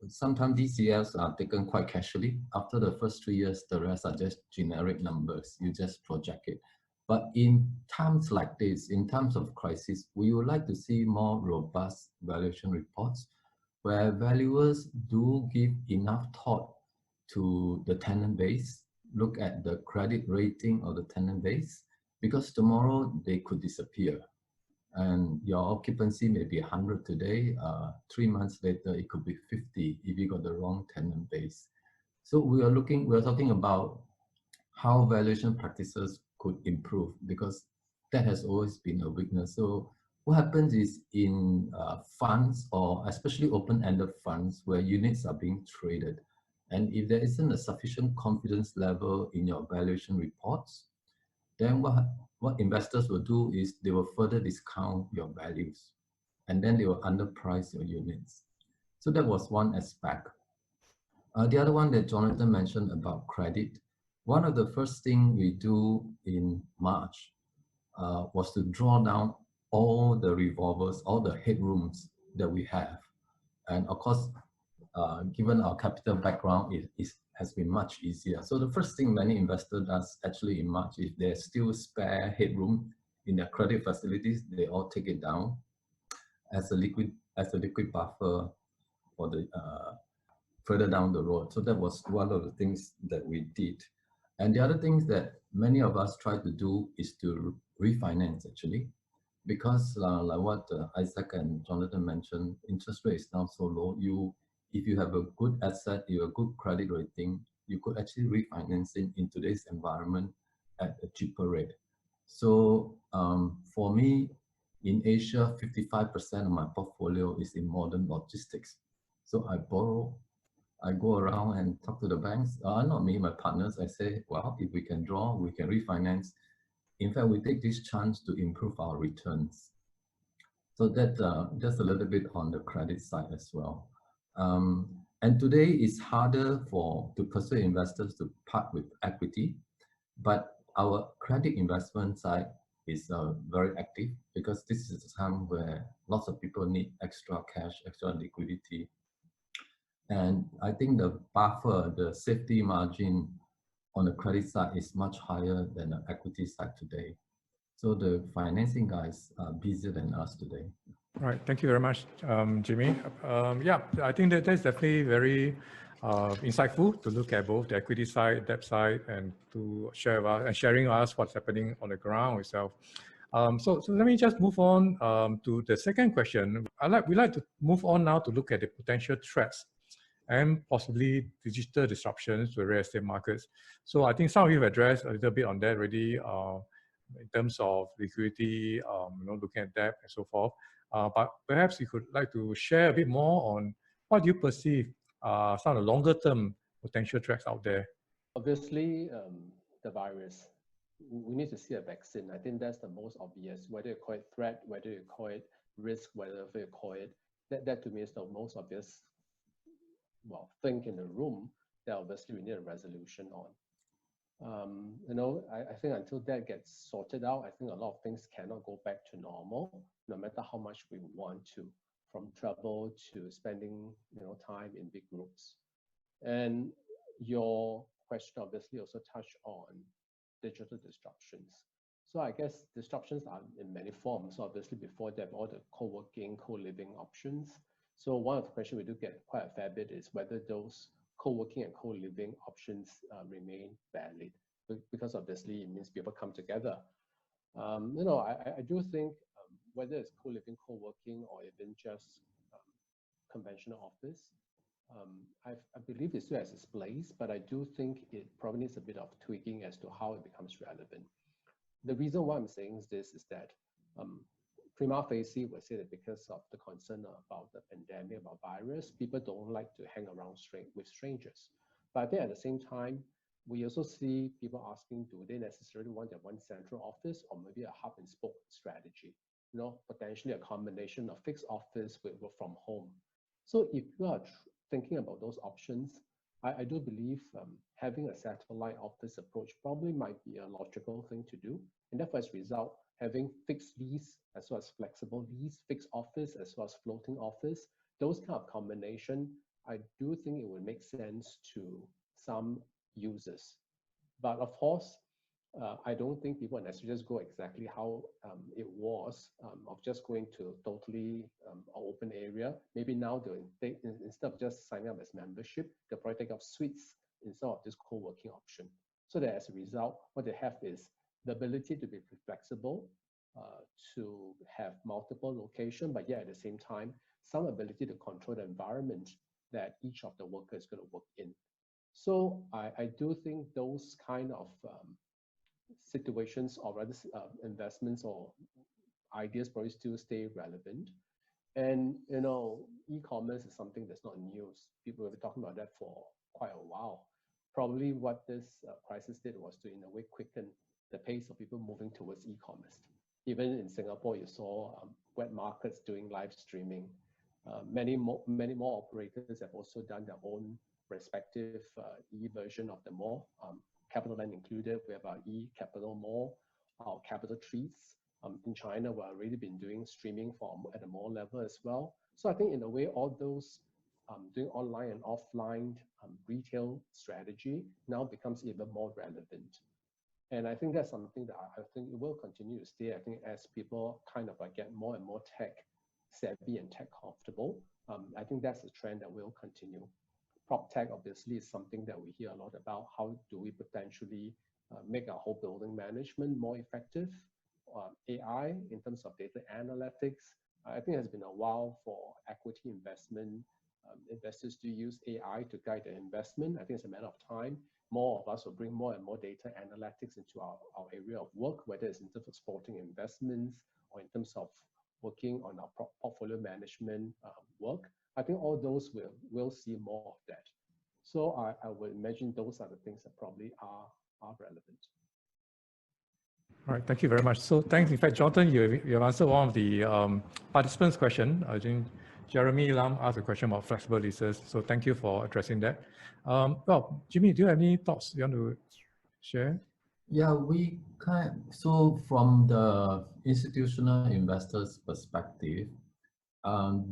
Speaker 2: sometimes DCFs are taken quite casually. After the first 3 years, the rest are just generic numbers. You just project it. But in times like this, in times of crisis, we would like to see more robust valuation reports where valuers do give enough thought to the tenant base, look at the credit rating of the tenant base, because tomorrow they could disappear. And your occupancy may be 100 today, 3 months later it could be 50 if you got the wrong tenant base. So we are talking about how valuation practices could improve, because that has always been a weakness. So what happens is in funds, or especially open-ended funds where units are being traded, and if there isn't a sufficient confidence level in your valuation reports, then what investors will do is they will further discount your values, and then they will underprice your units. So that was one aspect. The other one that Jonathan mentioned about credit, one of the first things we do in March was to draw down all the revolvers, all the headrooms that we have. And of course, given our capital background, it has been much easier. So the first thing many investors does actually in March, if there's still spare headroom in their credit facilities, they all take it down as a liquid buffer for the further down the road. So that was one of the things that we did. And the other things that many of us try to do is to refinance actually, because like what Isaac and Jonathan mentioned, interest rate is now so low. If you have a good asset, you have a good credit rating, you could actually refinance it in today's environment at a cheaper rate. So for me, in Asia, 55% of my portfolio is in modern logistics. So I go around and talk to the banks, not me, my partners. I say, well, if we can draw, we can refinance. In fact, we take this chance to improve our returns. So that just a little bit on the credit side as well. And today it's harder to persuade investors to part with equity, but our credit investment side is very active, because this is a time where lots of people need extra cash, extra liquidity. And I think the buffer, the safety margin on the credit side is much higher than the equity side today. So the financing guys are busier than us today.
Speaker 1: All right, thank you very much, Jimmy. Yeah, I think that's definitely very insightful to look at both the equity side, debt side, and to sharing us what's happening on the ground itself. So let me just move on to the second question. We like to move on now to look at the potential threats and possibly digital disruptions to real estate markets. So I think some of you have addressed a little bit on that already in terms of liquidity, looking at debt and so forth. But perhaps you could like to share a bit more on what you perceive some of the longer term potential threats out there.
Speaker 3: Obviously, the virus. We need to see a vaccine. I think that's the most obvious. Whether you call it threat, whether you call it risk, whether you call it, that to me is the most obvious, well, thing in the room that obviously we need a resolution on. I think until that gets sorted out, I think a lot of things cannot go back to normal, no matter how much we want to, from travel to spending, time in big groups. And your question obviously also touched on digital disruptions. So I guess disruptions are in many forms. So obviously before that, all the co-working, co-living options. So one of the questions we do get quite a fair bit is whether those co-working and co-living options remain valid, because obviously it means people come together. I do think whether it's co-living, co-working, or even just conventional office, I believe it still has its place, but I do think it probably needs a bit of tweaking as to how it becomes relevant. The reason why I'm saying this is that prima facie would say that because of the concern about the pandemic, about virus, people don't like to hang around with strangers. But I think at the same time, we also see people asking, do they necessarily want their one central office or maybe a hub and spoke strategy? Potentially a combination of fixed office with work from home. So if you are thinking about those options, I do believe having a satellite office approach probably might be a logical thing to do. And therefore, as a result, having fixed lease as well as flexible lease, fixed office as well as floating office, those kind of combination, I do think it would make sense to some users. But of course, I don't think people necessarily just go exactly how it was of just going to totally open area. Maybe now instead of just signing up as membership, they'll probably take up suites instead of this co-working option. So that as a result, what they have is the ability to be flexible, to have multiple locations, but yet at the same time, some ability to control the environment that each of the workers is going to work in. So I do think those kind of situations or rather investments or ideas probably still stay relevant. And e-commerce is something that's not news. People have been talking about that for quite a while. Probably what this crisis did was to in a way quicken the pace of people moving towards e-commerce. Even in Singapore, you saw web markets doing live streaming. Many more operators have also done their own respective e-version of the mall. CapitaLand included. We have our e-Capital Mall, our Capital Treats. In China, we've already been doing streaming at a mall level as well. So I think in a way, all those doing online and offline retail strategy now becomes even more relevant. And I think that's something that I think it will continue to stay. I think as people kind of get more and more tech savvy and tech comfortable, I think that's a trend that will continue. Prop tech obviously is something that we hear a lot about. How do we potentially make our whole building management more effective? AI in terms of data analytics, I think it has been a while for equity investment investors to use AI to guide their investment. I think it's a matter of time. More of us will bring more and more data analytics into our area of work, whether it's in terms of supporting investments or in terms of working on our portfolio management work. I think all those will see more of that. So I would imagine those are the things that probably are relevant.
Speaker 1: All right, thank you very much. So thanks. In fact, Jonathan, you have answered one of the participants' question. I think Jeremy Lam asked a question about flexible leases. So thank you for addressing that. Well, Jimmy, do you have any thoughts you want to share?
Speaker 2: Yeah, so from the institutional investors' perspective,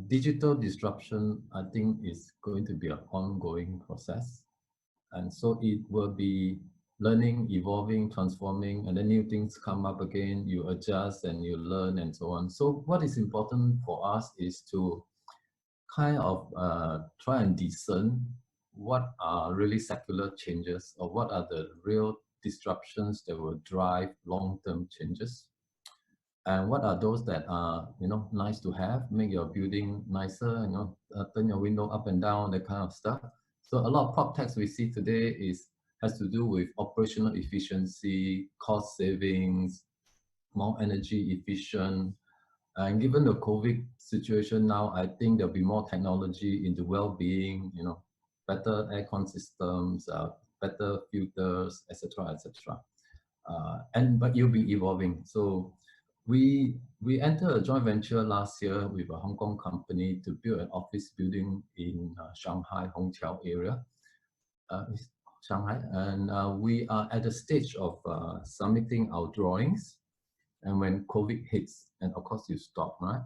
Speaker 2: digital disruption, I think, is going to be an ongoing process. And so it will be learning, evolving, transforming, and then new things come up again, you adjust and you learn and so on. So what is important for us is to kind of try and discern what are really secular changes or what are the real disruptions that will drive long-term changes. And what are those that are, nice to have, make your building nicer, turn your window up and down, that kind of stuff. So a lot of prop techs we see today has to do with operational efficiency, cost savings, more energy efficient. And given the COVID situation now, I think there'll be more technology into well-being, better aircon systems, better filters, etc., etc. But you'll be evolving. So we entered a joint venture last year with a Hong Kong company to build an office building in Shanghai, Hongqiao area, Shanghai. And we are at the stage of submitting our drawings. And when COVID hits, and of course you stop, right?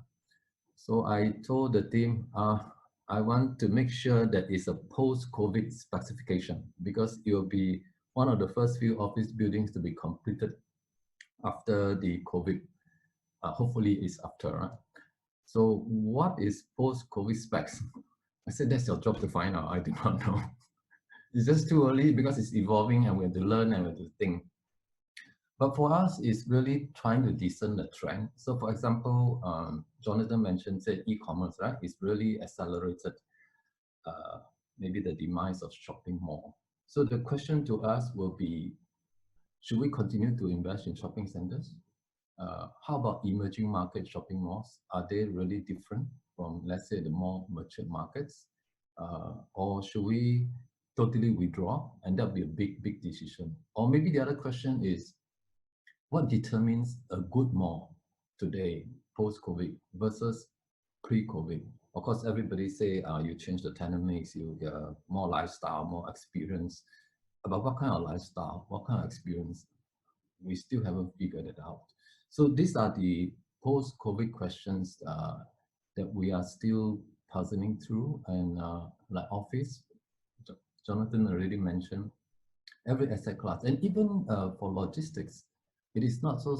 Speaker 2: So I told the team, I want to make sure that it's a post-COVID specification because it will be one of the first few office buildings to be completed after the COVID. Hopefully it's after, right? So what is post-COVID specs? I said that's your job to find out. I do not know. It's just too early because it's evolving and we have to learn and we have to think. But for us, it's really trying to discern the trend. So for example, Jonathan mentioned, say, e-commerce, right? It's really accelerated maybe the demise of shopping mall. So the question to us will be, should we continue to invest in shopping centers? How about emerging market shopping malls? Are they really different from, let's say, the more mature markets? Or should we totally withdraw? And that'll be a big, big decision. Or maybe the other question is, what determines a good mall today, post-COVID versus pre-COVID? Of course, everybody say you change the tenant mix, you get more lifestyle, more experience. But what kind of lifestyle, what kind of experience? We still haven't figured it out. So these are the post-COVID questions that we are still puzzling through. And like office, Jonathan already mentioned, every asset class, and even for logistics, it is not so,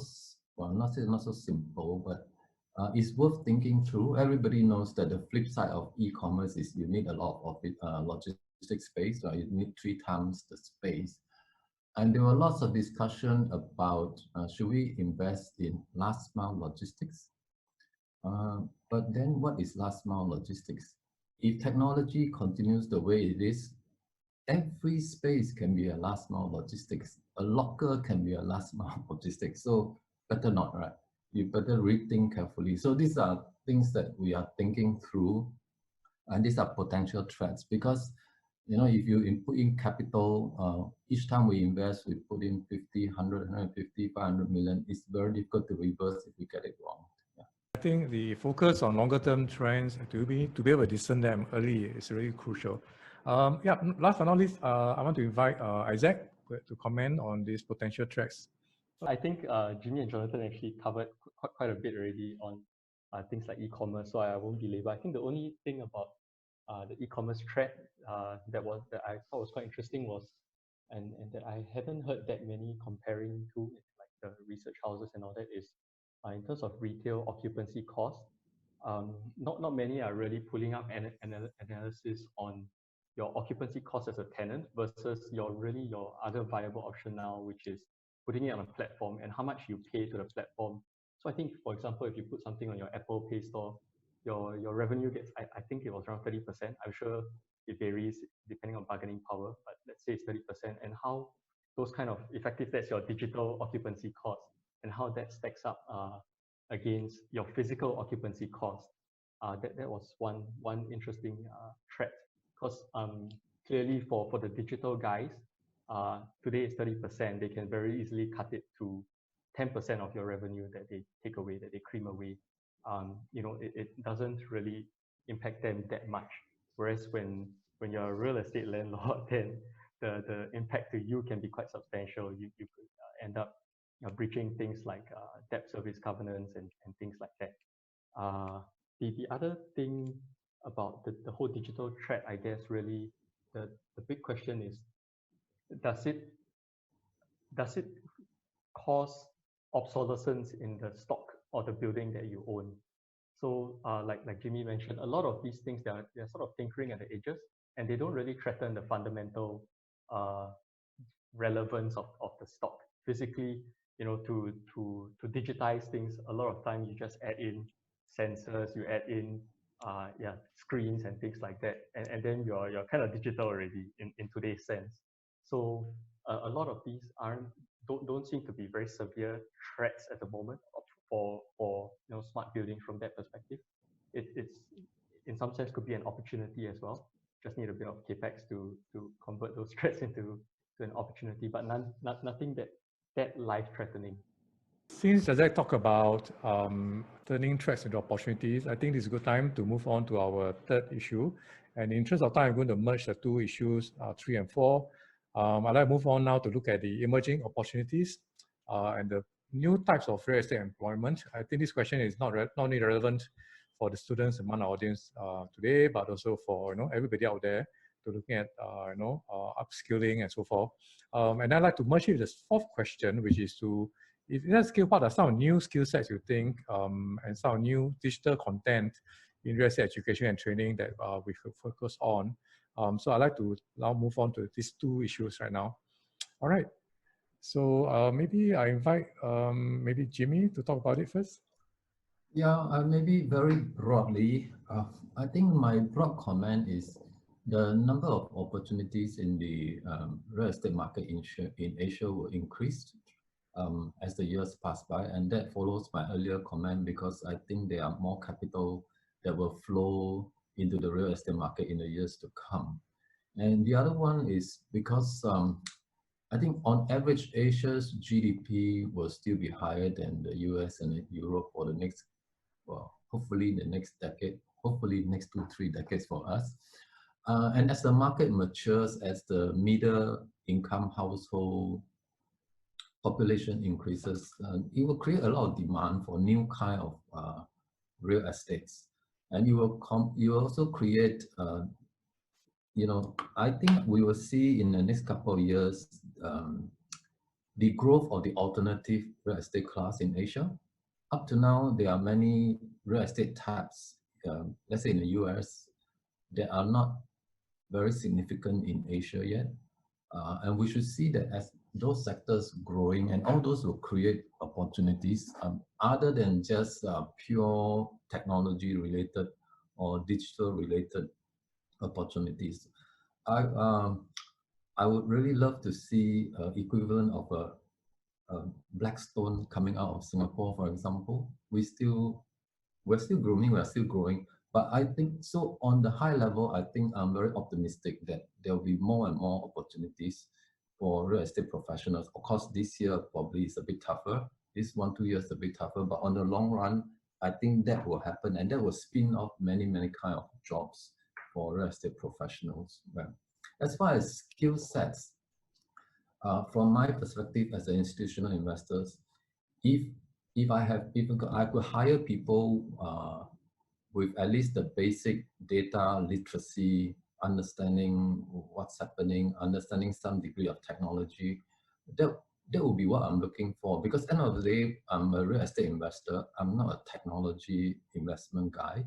Speaker 2: well, not so simple, but it's worth thinking through. Everybody knows that the flip side of e-commerce is you need a lot of logistics space, right? You need 3 times the space. And there were lots of discussion about should we invest in last mile logistics? But then what is last mile logistics? If technology continues the way it is, every space can be a last mile logistics. A locker can be a last mile logistics. So better not, right? You better rethink carefully. So these are things that we are thinking through, and these are potential threats because, you know, if you put in capital, each time we invest, we put in 50, 100, 150, 500 million. It's very difficult to reverse if we get it wrong. Yeah.
Speaker 1: I think the focus on longer term trends to be able to discern them early is really crucial. Yeah, last but not least, I want to invite Isaac to comment on these potential threats.
Speaker 4: I think Jimmy and Jonathan actually covered quite a bit already on things like e-commerce, so I won't belabor. I think the only thing about the e-commerce threat that I thought was quite interesting was, and that I haven't heard that many comparing to, like the research houses and all that, is in terms of retail occupancy cost. Not many are really pulling up an analysis on your occupancy cost as a tenant versus your other viable option now, which is putting it on a platform and how much you pay to the platform. So I think, for example, if you put something on your Apple Pay Store, your revenue gets, I think it was around 30%. I'm sure it varies depending on bargaining power, but let's say it's 30%. And how those kind of effective, that's your digital occupancy cost, and how that stacks up against your physical occupancy cost. That was one interesting threat, because clearly for the digital guys, today it's 30%. They can very easily cut it to 10% of your revenue that they take away, that they cream away. You know, it doesn't really impact them that much. Whereas when you're a real estate landlord, then the impact to you can be quite substantial. You could end up breaching things like debt service covenants and things like that. The other thing about the whole digital threat, I guess, really the big question is, does it cause obsolescence in the stock or the building that you own? So like Jimmy mentioned, a lot of these things, they're sort of tinkering at the edges, and they don't really threaten the fundamental relevance of the stock. Physically, you know, to digitize things, a lot of time you just add in sensors, you add in screens and things like that, and then you're kind of digital already in today's sense. So a lot of these don't seem to be very severe threats at the moment for you know, smart building from that perspective. It's in some sense could be an opportunity as well. Just need a bit of capex to convert those threats into an opportunity, but nothing that life-threatening.
Speaker 1: Since Isaac talked about turning threats into opportunities, I think this is a good time to move on to our third issue. And in the interest of time, I'm going to merge the two issues, 3 and 4. I'd like to move on now to look at the emerging opportunities and the new types of real estate employment. I think this question is not only relevant for the students among our audience today, but also for everybody out there to looking at upskilling and so forth. And I'd like to merge it with the fourth question, which is to If in that skill, what are some new skill sets you think and some new digital content in real estate education and training that we could focus on? So I'd like to now move on to these two issues right now. All right. So maybe I invite maybe Jimmy to talk about it first.
Speaker 2: Yeah, maybe very broadly, I think my broad comment is the number of opportunities in the real estate market in Asia will increase as the years pass by, and that follows my earlier comment because I think there are more capital that will flow into the real estate market in the years to come. And the other one is because I think on average, Asia's GDP will still be higher than the US and Europe for the next, well, hopefully the next decade, hopefully next 2-3 decades for us. And as the market matures, as the middle income household population increases, it will create a lot of demand for new kind of real estates. And you will also create, you know, I think we will see in the next couple of years, the growth of the alternative real estate class in Asia. Up to now, there are many real estate types, let's say in the US, that are not very significant in Asia yet. And we should see that as those sectors growing, and all those will create opportunities other than just pure technology related or digital related opportunities. I would really love to see equivalent of a Blackstone coming out of Singapore, for example. We're still growing, but I think so on the high level, I think I'm very optimistic that there will be more and more opportunities for real estate professionals. Of course, this year probably is a bit tougher. This 1-2 years a bit tougher, but on the long run, I think that will happen, and that will spin off many kind of jobs for real estate professionals. Well, as far as skill sets, from my perspective as an institutional investor, if I could hire people with at least the basic data literacy, understanding what's happening, understanding some degree of technology, that would be what I'm looking for. Because at the end of the day, I'm a real estate investor. I'm not a technology investment guy.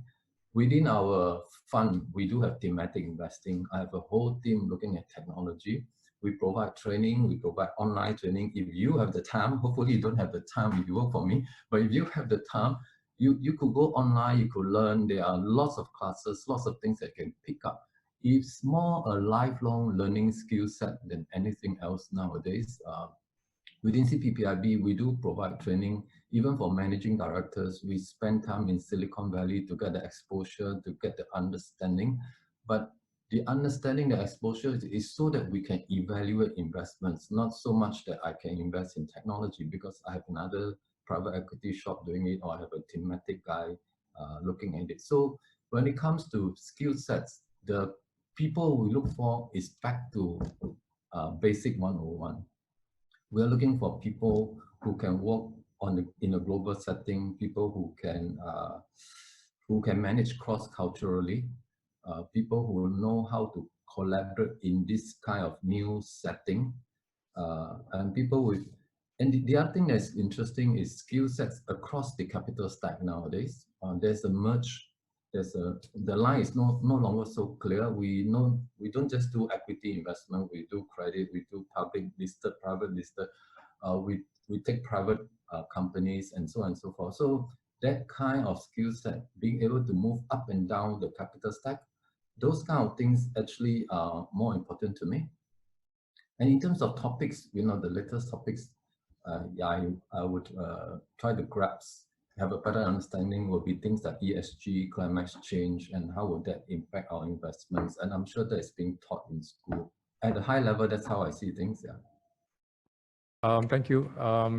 Speaker 2: Within our fund, we do have thematic investing. I have a whole team looking at technology. We provide training, we provide online training. If you have the time, hopefully you don't have the time if you work for me, but if you have the time, you could go online, you could learn. There are lots of classes, lots of things that you can pick up. It's more a lifelong learning skill set than anything else nowadays. Within CPPIB, we do provide training, even for managing directors. We spend time in Silicon Valley to get the exposure, to get the understanding. But the understanding, the exposure is so that we can evaluate investments, not so much that I can invest in technology because I have another private equity shop doing it, or I have a thematic guy looking at it. So when it comes to skill sets, the people we look for is back to basic 101. We're looking for people who can work in a global setting, people who can manage cross-culturally, people who know how to collaborate in this kind of new setting, and people with. And the other thing that's interesting is skill sets across the capital stack nowadays. There's a merge. The line is no longer so clear. We don't just do equity investment. We do credit. We do public listed, private listed. We take private companies and so on and so forth. So that kind of skill set, being able to move up and down the capital stack, those kind of things actually are more important to me. And in terms of topics, the latest topics, I would try to have a better understanding will be things like ESG, climate change, and how will that impact our investments. And I'm sure that is being taught in school. At a high level, that's how I see things, yeah.
Speaker 1: Thank you.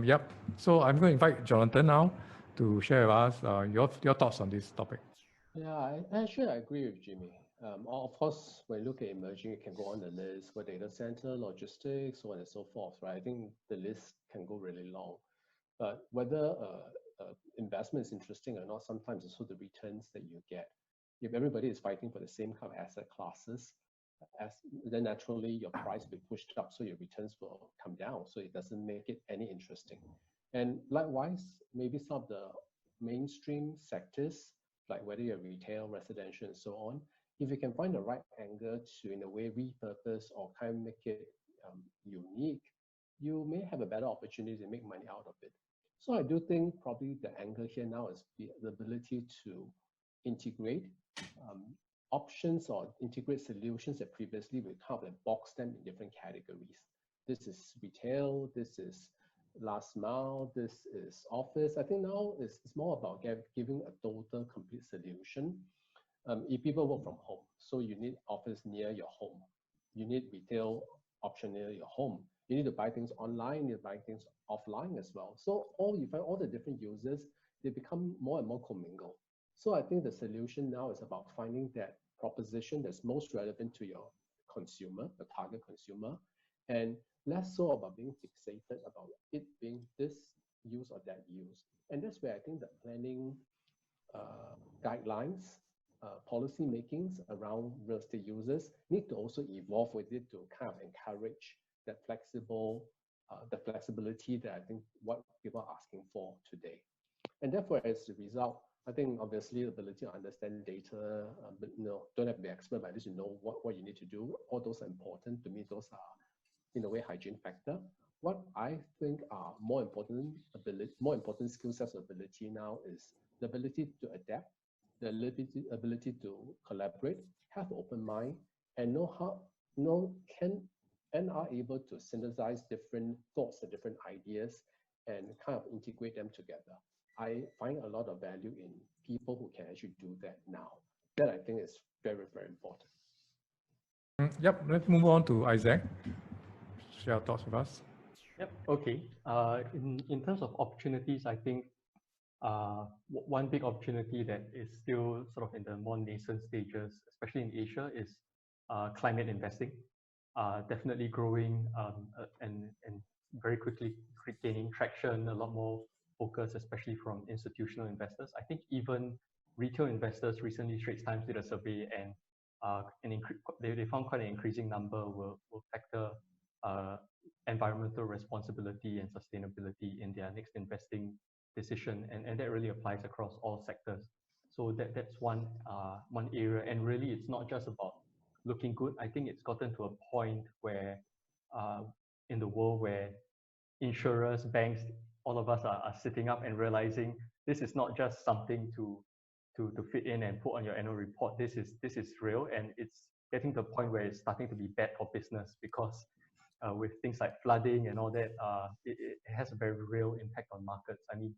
Speaker 1: Yep. So I'm going to invite Jonathan now to share with us your thoughts on this topic.
Speaker 3: Yeah, I agree with Jimmy. Of course, when you look at emerging, it can go on the list for data center, logistics, so on and so forth, right? I think the list can go really long. But whether investment is interesting or not, sometimes it's also the returns that you get. If everybody is fighting for the same kind of asset classes, then naturally your price will be pushed up, so your returns will come down. So it doesn't make it any interesting. And likewise, maybe some of the mainstream sectors, like whether you're retail, residential, and so on, if you can find the right angle to, in a way, repurpose or kind of make it unique, you may have a better opportunity to make money out of it. So I do think probably the angle here now is the ability to integrate options or integrate solutions that previously we kind of like box them in different categories. This is retail, this is last mile, this is office. I think now it's more about giving a total complete solution. If people work from home, so you need office near your home. You need retail option near your home. You need to buy things online, you need to buy things offline as well. So you find all the different users, they become more and more commingled. So I think the solution now is about finding that proposition that's most relevant to your consumer, the target consumer, and less so about being fixated about it being this use or that use. And that's where I think the planning guidelines, policy makings around real estate users need to also evolve with it to kind of encourage that the flexibility that I think what people are asking for today. And therefore, as a result, I think obviously the ability to understand data, but don't have to be expert, but at least you know what you need to do. All those are important. To me, those are, in a way, hygiene factor. What I think are more important skill sets of ability now is the ability to adapt, the ability to collaborate, have an open mind, and are able to synthesize different thoughts and different ideas and kind of integrate them together. I find a lot of value in people who can actually do that now. That I think is very, very important.
Speaker 1: Yep, let's move on to Isaac. Share your thoughts with us.
Speaker 4: Yep, okay. In terms of opportunities, I think one big opportunity that is still sort of in the more nascent stages, especially in Asia, is climate investing. Definitely growing and very quickly gaining traction, a lot more focus, especially from institutional investors. I think even retail investors recently, Straits Times did a survey and they found quite an increasing number will factor environmental responsibility and sustainability in their next investing decision, and that really applies across all sectors. So that's one area, and really it's not just about looking good. I think it's gotten to a point where in the world where insurers, banks, all of us are sitting up and realizing this is not just something to fit in and put on your annual report. This is real, and it's getting to a point where it's starting to be bad for business, because with things like flooding and all that, it has a very real impact on markets. I mean,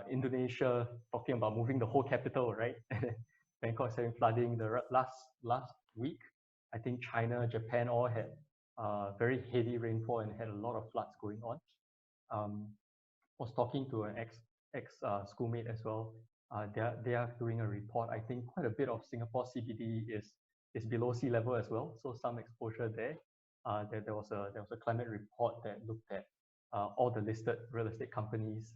Speaker 4: Indonesia talking about moving the whole capital, right? Bangkok is having flooding. The last week, I think China, Japan all had very heavy rainfall and had a lot of floods going on. Was talking to an ex schoolmate as well. They are doing a report. I think quite a bit of Singapore CBD is below sea level as well, so some exposure there. There was a climate report that looked at all the listed real estate companies,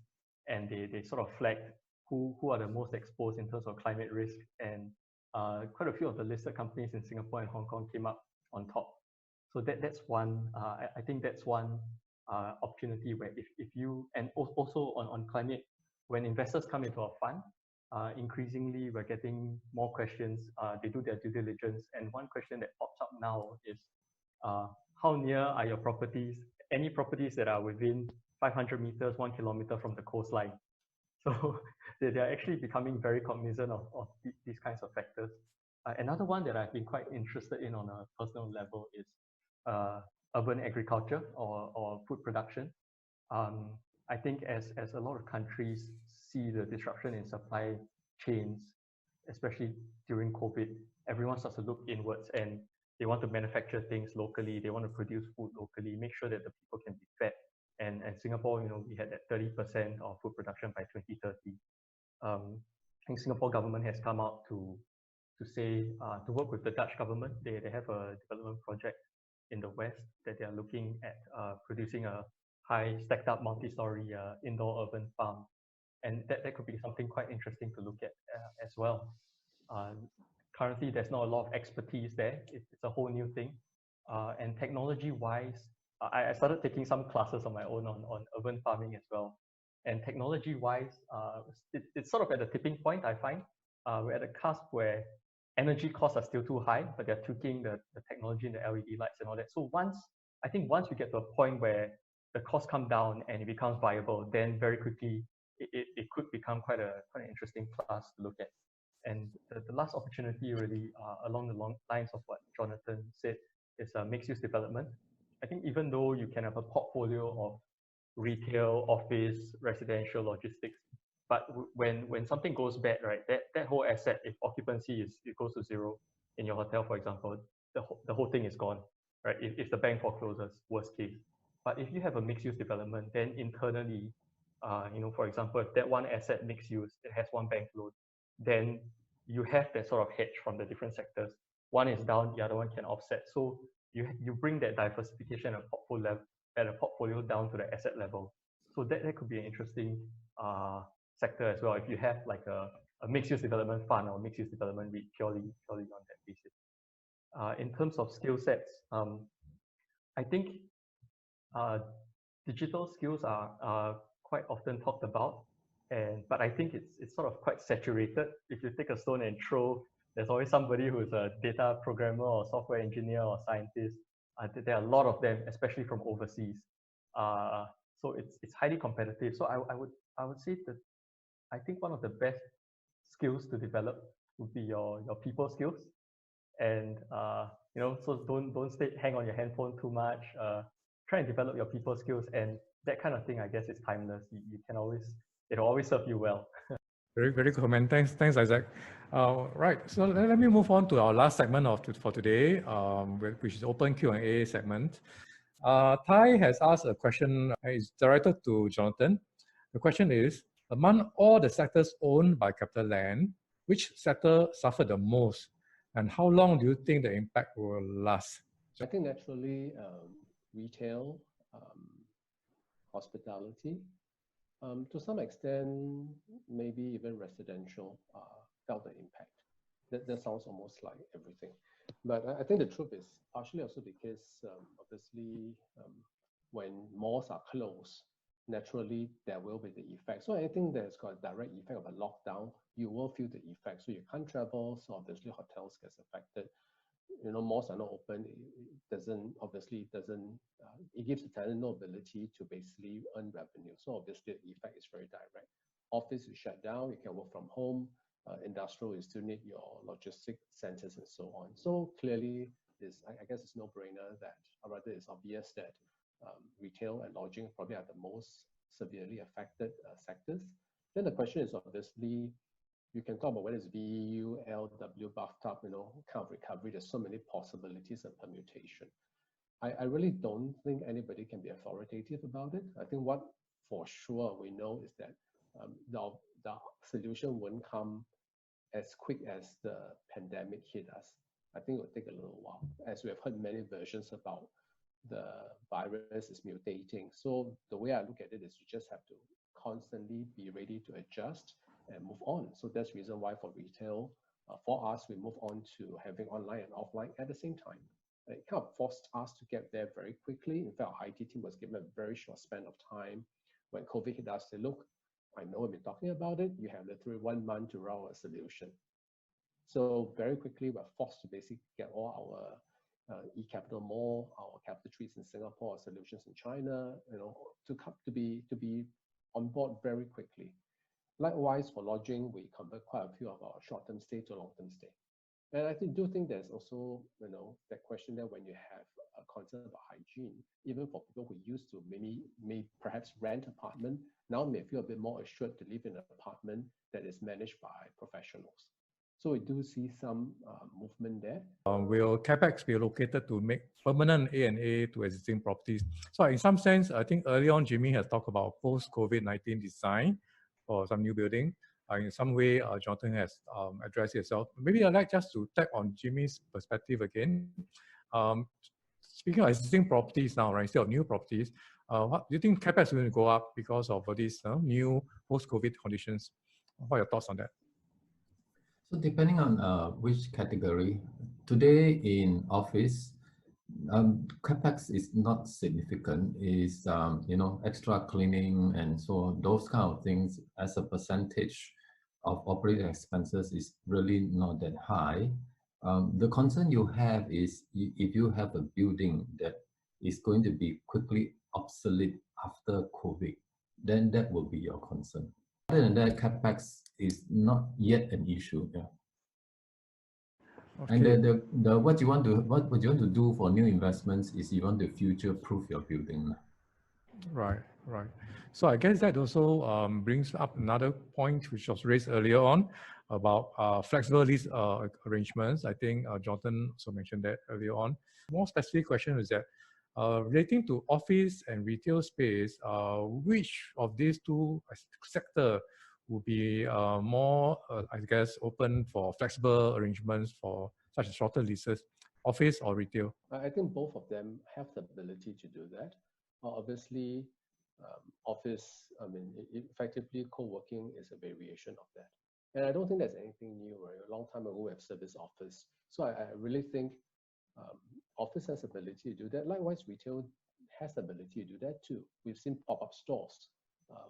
Speaker 4: and they sort of flagged who are the most exposed in terms of climate risk, and quite a few of the listed companies in Singapore and Hong Kong came up on top. So that's one. I think that's one opportunity where if you, and also on climate, when investors come into our fund, increasingly we're getting more questions. They do their due diligence, and one question that pops up now is how near are your properties? Any properties that are within 500 meters, 1 kilometer from the coastline. So they are actually becoming very cognizant of these kinds of factors. Another one that I've been quite interested in on a personal level is urban agriculture or food production. I think as a lot of countries see the disruption in supply chains, especially during COVID, everyone starts to look inwards and they want to manufacture things locally. They want to produce food locally, make sure that the people can be fed. And Singapore, we had that 30% of food production by 2030. I think Singapore government has come out to say, to work with the Dutch government. They have a development project in the West that they are looking at producing a high stacked up multi-story indoor urban farm. And that could be something quite interesting to look at as well. Currently, there's not a lot of expertise there. It's a whole new thing. And technology-wise, I started taking some classes on my own on urban farming as well. And technology-wise, it's sort of at the tipping point, I find. We're at a cusp where energy costs are still too high, but they're tweaking the technology and the LED lights and all that. So I think once we get to a point where the costs come down and it becomes viable, then very quickly it could become quite an interesting class to look at. And the last opportunity really along the lines of what Jonathan said is mixed-use development. I think even though you can have a portfolio of retail, office, residential, logistics, but when something goes bad, right, that whole asset, if occupancy it goes to zero in your hotel, for example, the whole thing is gone, right? If the bank forecloses, worst case. But if you have a mixed-use development, then internally, for example, if that one asset mixed use, it has one bank loan, then you have that sort of hedge from the different sectors. One is down, the other one can offset. So you bring that diversification at a portfolio down to the asset level. So that could be an interesting sector as well. If you have like a mixed-use development fund or mixed-use development REIT purely on that basis. In terms of skill sets, I think digital skills are quite often talked about, but I think it's sort of quite saturated. If you take a stone and throw, there's always somebody who's a data programmer or software engineer or scientist. There are a lot of them, especially from overseas. So it's highly competitive. So I would say that I think one of the best skills to develop would be your people skills, and so don't hang on your handphone too much. Try and develop your people skills, and that kind of thing, I guess, is timeless. It'll always serve you well.
Speaker 1: Very, very good comment. Thanks, Isaac. Right, so let me move on to our last segment for today, which is open Q&A segment. Ty has asked a question. It's directed to Jonathan. The question is, among all the sectors owned by CapitaLand, which sector suffered the most, and how long do you think the impact will last?
Speaker 3: I think naturally, retail, hospitality, to some extent, maybe even residential felt the impact. That sounds almost like everything. But I think the truth is partially also because obviously when malls are closed, naturally there will be the effect. So I think there's got a direct effect of a lockdown. You will feel the effect. So you can't travel, so obviously hotels gets affected. Malls are not open. It gives the tenant no ability to basically earn revenue. So obviously the effect is very direct. Office is shut down, you can work from home. Industrial, you still need your logistic centers and so on. So clearly, I guess it's no-brainer that, or rather it's obvious that retail and lodging probably are the most severely affected sectors. Then the question is obviously, you can talk about whether it's VU, LW, bathtub, kind of recovery. There's so many possibilities and permutation. I really don't think anybody can be authoritative about it. I think what for sure we know is that the solution won't come as quick as the pandemic hit us. I think it will take a little while, as we have heard many versions about the virus is mutating. So the way I look at it is you just have to constantly be ready to adjust and move on. So that's the reason why for retail, for us, we move on to having online and offline at the same time. It kind of forced us to get there very quickly. In fact, our IT team was given a very short span of time. When COVID hit us, they look, I know we've been talking about it. You have literally 1 month to roll a solution. So very quickly, we're forced to basically get all our e-capital mall, our capital trees in Singapore, our solutions in China, to be on board very quickly. Likewise, for lodging, we convert quite a few of our short-term stay to long-term stay. And I do think there's also, that question that when you have a concern about hygiene, even for people who used to may perhaps rent apartment, now may feel a bit more assured to live in an apartment that is managed by professionals. So we do see some movement there.
Speaker 1: Will CapEx be allocated to make permanent A&A to existing properties? So in some sense, I think early on, Jimmy has talked about post-COVID-19 design for some new building. In some way, Jonathan has addressed it himself. Maybe I'd like just to tap on Jimmy's perspective again. Speaking of existing properties now, right, instead of new properties, what do you think CapEx is going to go up because of these new post-COVID conditions? What are your thoughts on that?
Speaker 2: So depending on which category, today in office, capex is not significant. Is you know, extra cleaning and so on, those kind of things as a percentage of operating expenses is really not that high. The concern you have is if you have a building that is going to be quickly obsolete after COVID, then that will be your concern. Other than that, capex is not yet an issue. Yeah.
Speaker 1: Okay.
Speaker 2: And what you want to do for new investments is you want to future-proof your building.
Speaker 1: Right, right. So I guess that also brings up another point which was raised earlier on about flexible lease arrangements. I think Jonathan also mentioned that earlier on. More specific question is that relating to office and retail space, which of these two sectors would be more, I guess, open for flexible arrangements for such as shorter leases, office or retail?
Speaker 3: I think both of them have the ability to do that. Obviously, office, I mean, effectively co-working is a variation of that. And I don't think there's anything new, right? A long time ago, we have service office. So I really think office has the ability to do that. Likewise, retail has the ability to do that too. We've seen pop-up stores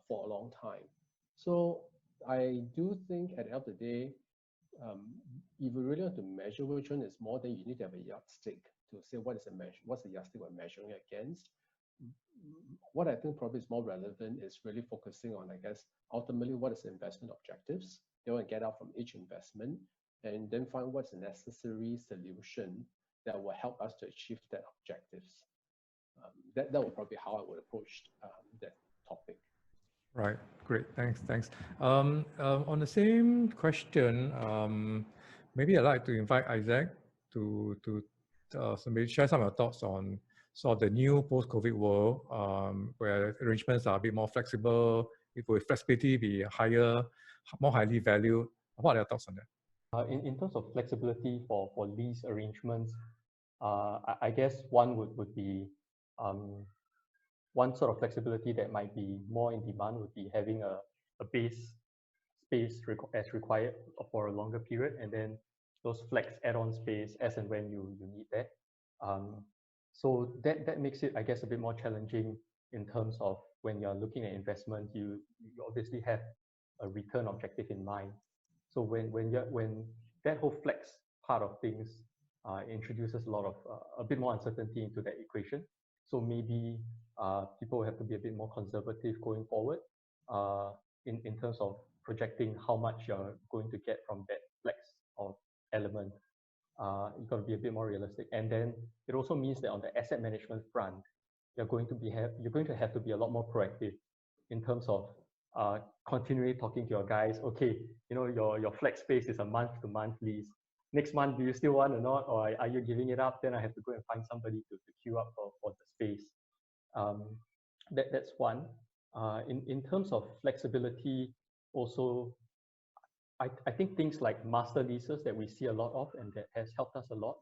Speaker 3: for a long time. So I do think at the end of the day, if you really want to measure which one is more, then you need to have a yardstick to say what is a measure, what's the yardstick we're measuring against. What I think probably is more relevant is really focusing on, I guess, ultimately what is the investment objectives they want to get out from each investment, and then find what's the necessary solution that will help us to achieve that objectives. That will probably be how I would approach that topic.
Speaker 1: Right, great, thanks. On the same question, maybe I'd like to invite Isaac to so maybe share some of your thoughts on sort of the new post-COVID world, where arrangements are a bit more flexible, with flexibility be higher, more highly valued. What are your thoughts on that?
Speaker 4: In terms of flexibility for lease arrangements, I guess one would be one sort of flexibility that might be more in demand would be having a base space as required for a longer period, and then those flex add-on space as and when you need that. So that makes it, I guess, a bit more challenging in terms of when you're looking at investment, you obviously have a return objective in mind. So when that whole flex part of things introduces a lot of a bit more uncertainty into that equation. So maybe people have to be a bit more conservative going forward in terms of projecting how much you're going to get from that flex or element. You've got to be a bit more realistic. And then it also means that on the asset management front, you're going to have to be a lot more proactive in terms of continually talking to your guys. Okay, you know, your flex space is a month-to-month lease. Next month, do you still want or not, or are you giving it up? Then I have to go and find somebody to queue up for the space. That's one. In terms of flexibility, also, I think things like master leases that we see a lot of and that has helped us a lot,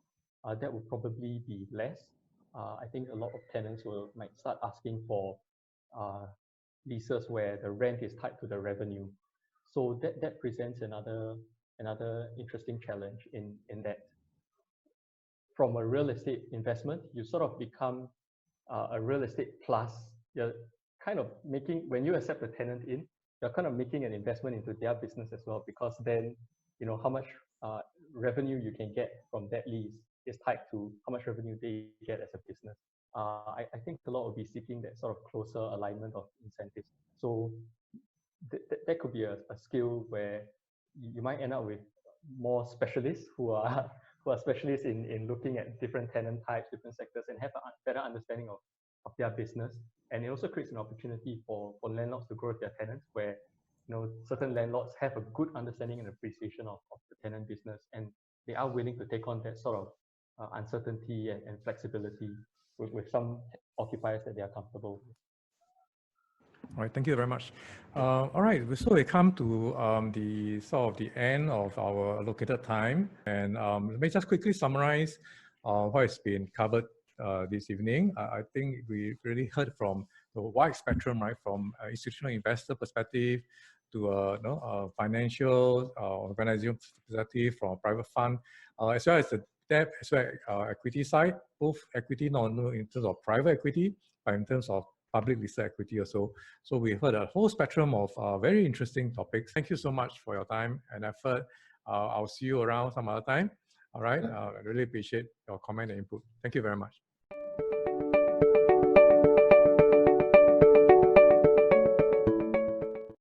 Speaker 4: that will probably be less. I think a lot of tenants might start asking for leases where the rent is tied to the revenue. So that presents another interesting challenge in that from a real estate investment, you sort of become a real estate plus. You're kind of making, when you accept the tenant in, you're kind of making an investment into their business as well, because then, you know, how much revenue you can get from that lease is tied to how much revenue they get as a business. I think a lot will be seeking that sort of closer alignment of incentives. So that could be a skill where you might end up with more specialists who are specialists in looking at different tenant types, different sectors, and have a better understanding of their business. And it also creates an opportunity for landlords to grow with their tenants, where, you know, certain landlords have a good understanding and appreciation of the tenant business, and they are willing to take on that sort of uncertainty and flexibility with some occupiers that they are comfortable with.
Speaker 1: All right, thank you very much. All right, so we come to the sort of the end of our allocated time, and let me just quickly summarize what has been covered this evening. I think we really heard from the wide spectrum, right, from institutional investor perspective to a financial organization perspective, from a private fund, as well as the debt as well as equity side, both equity, not only in terms of private equity, but in terms of public listed equity also. So we heard a whole spectrum of very interesting topics. Thank you so much for your time and effort. I'll see you around some other time. All right. I really appreciate your comment and input. Thank you very much.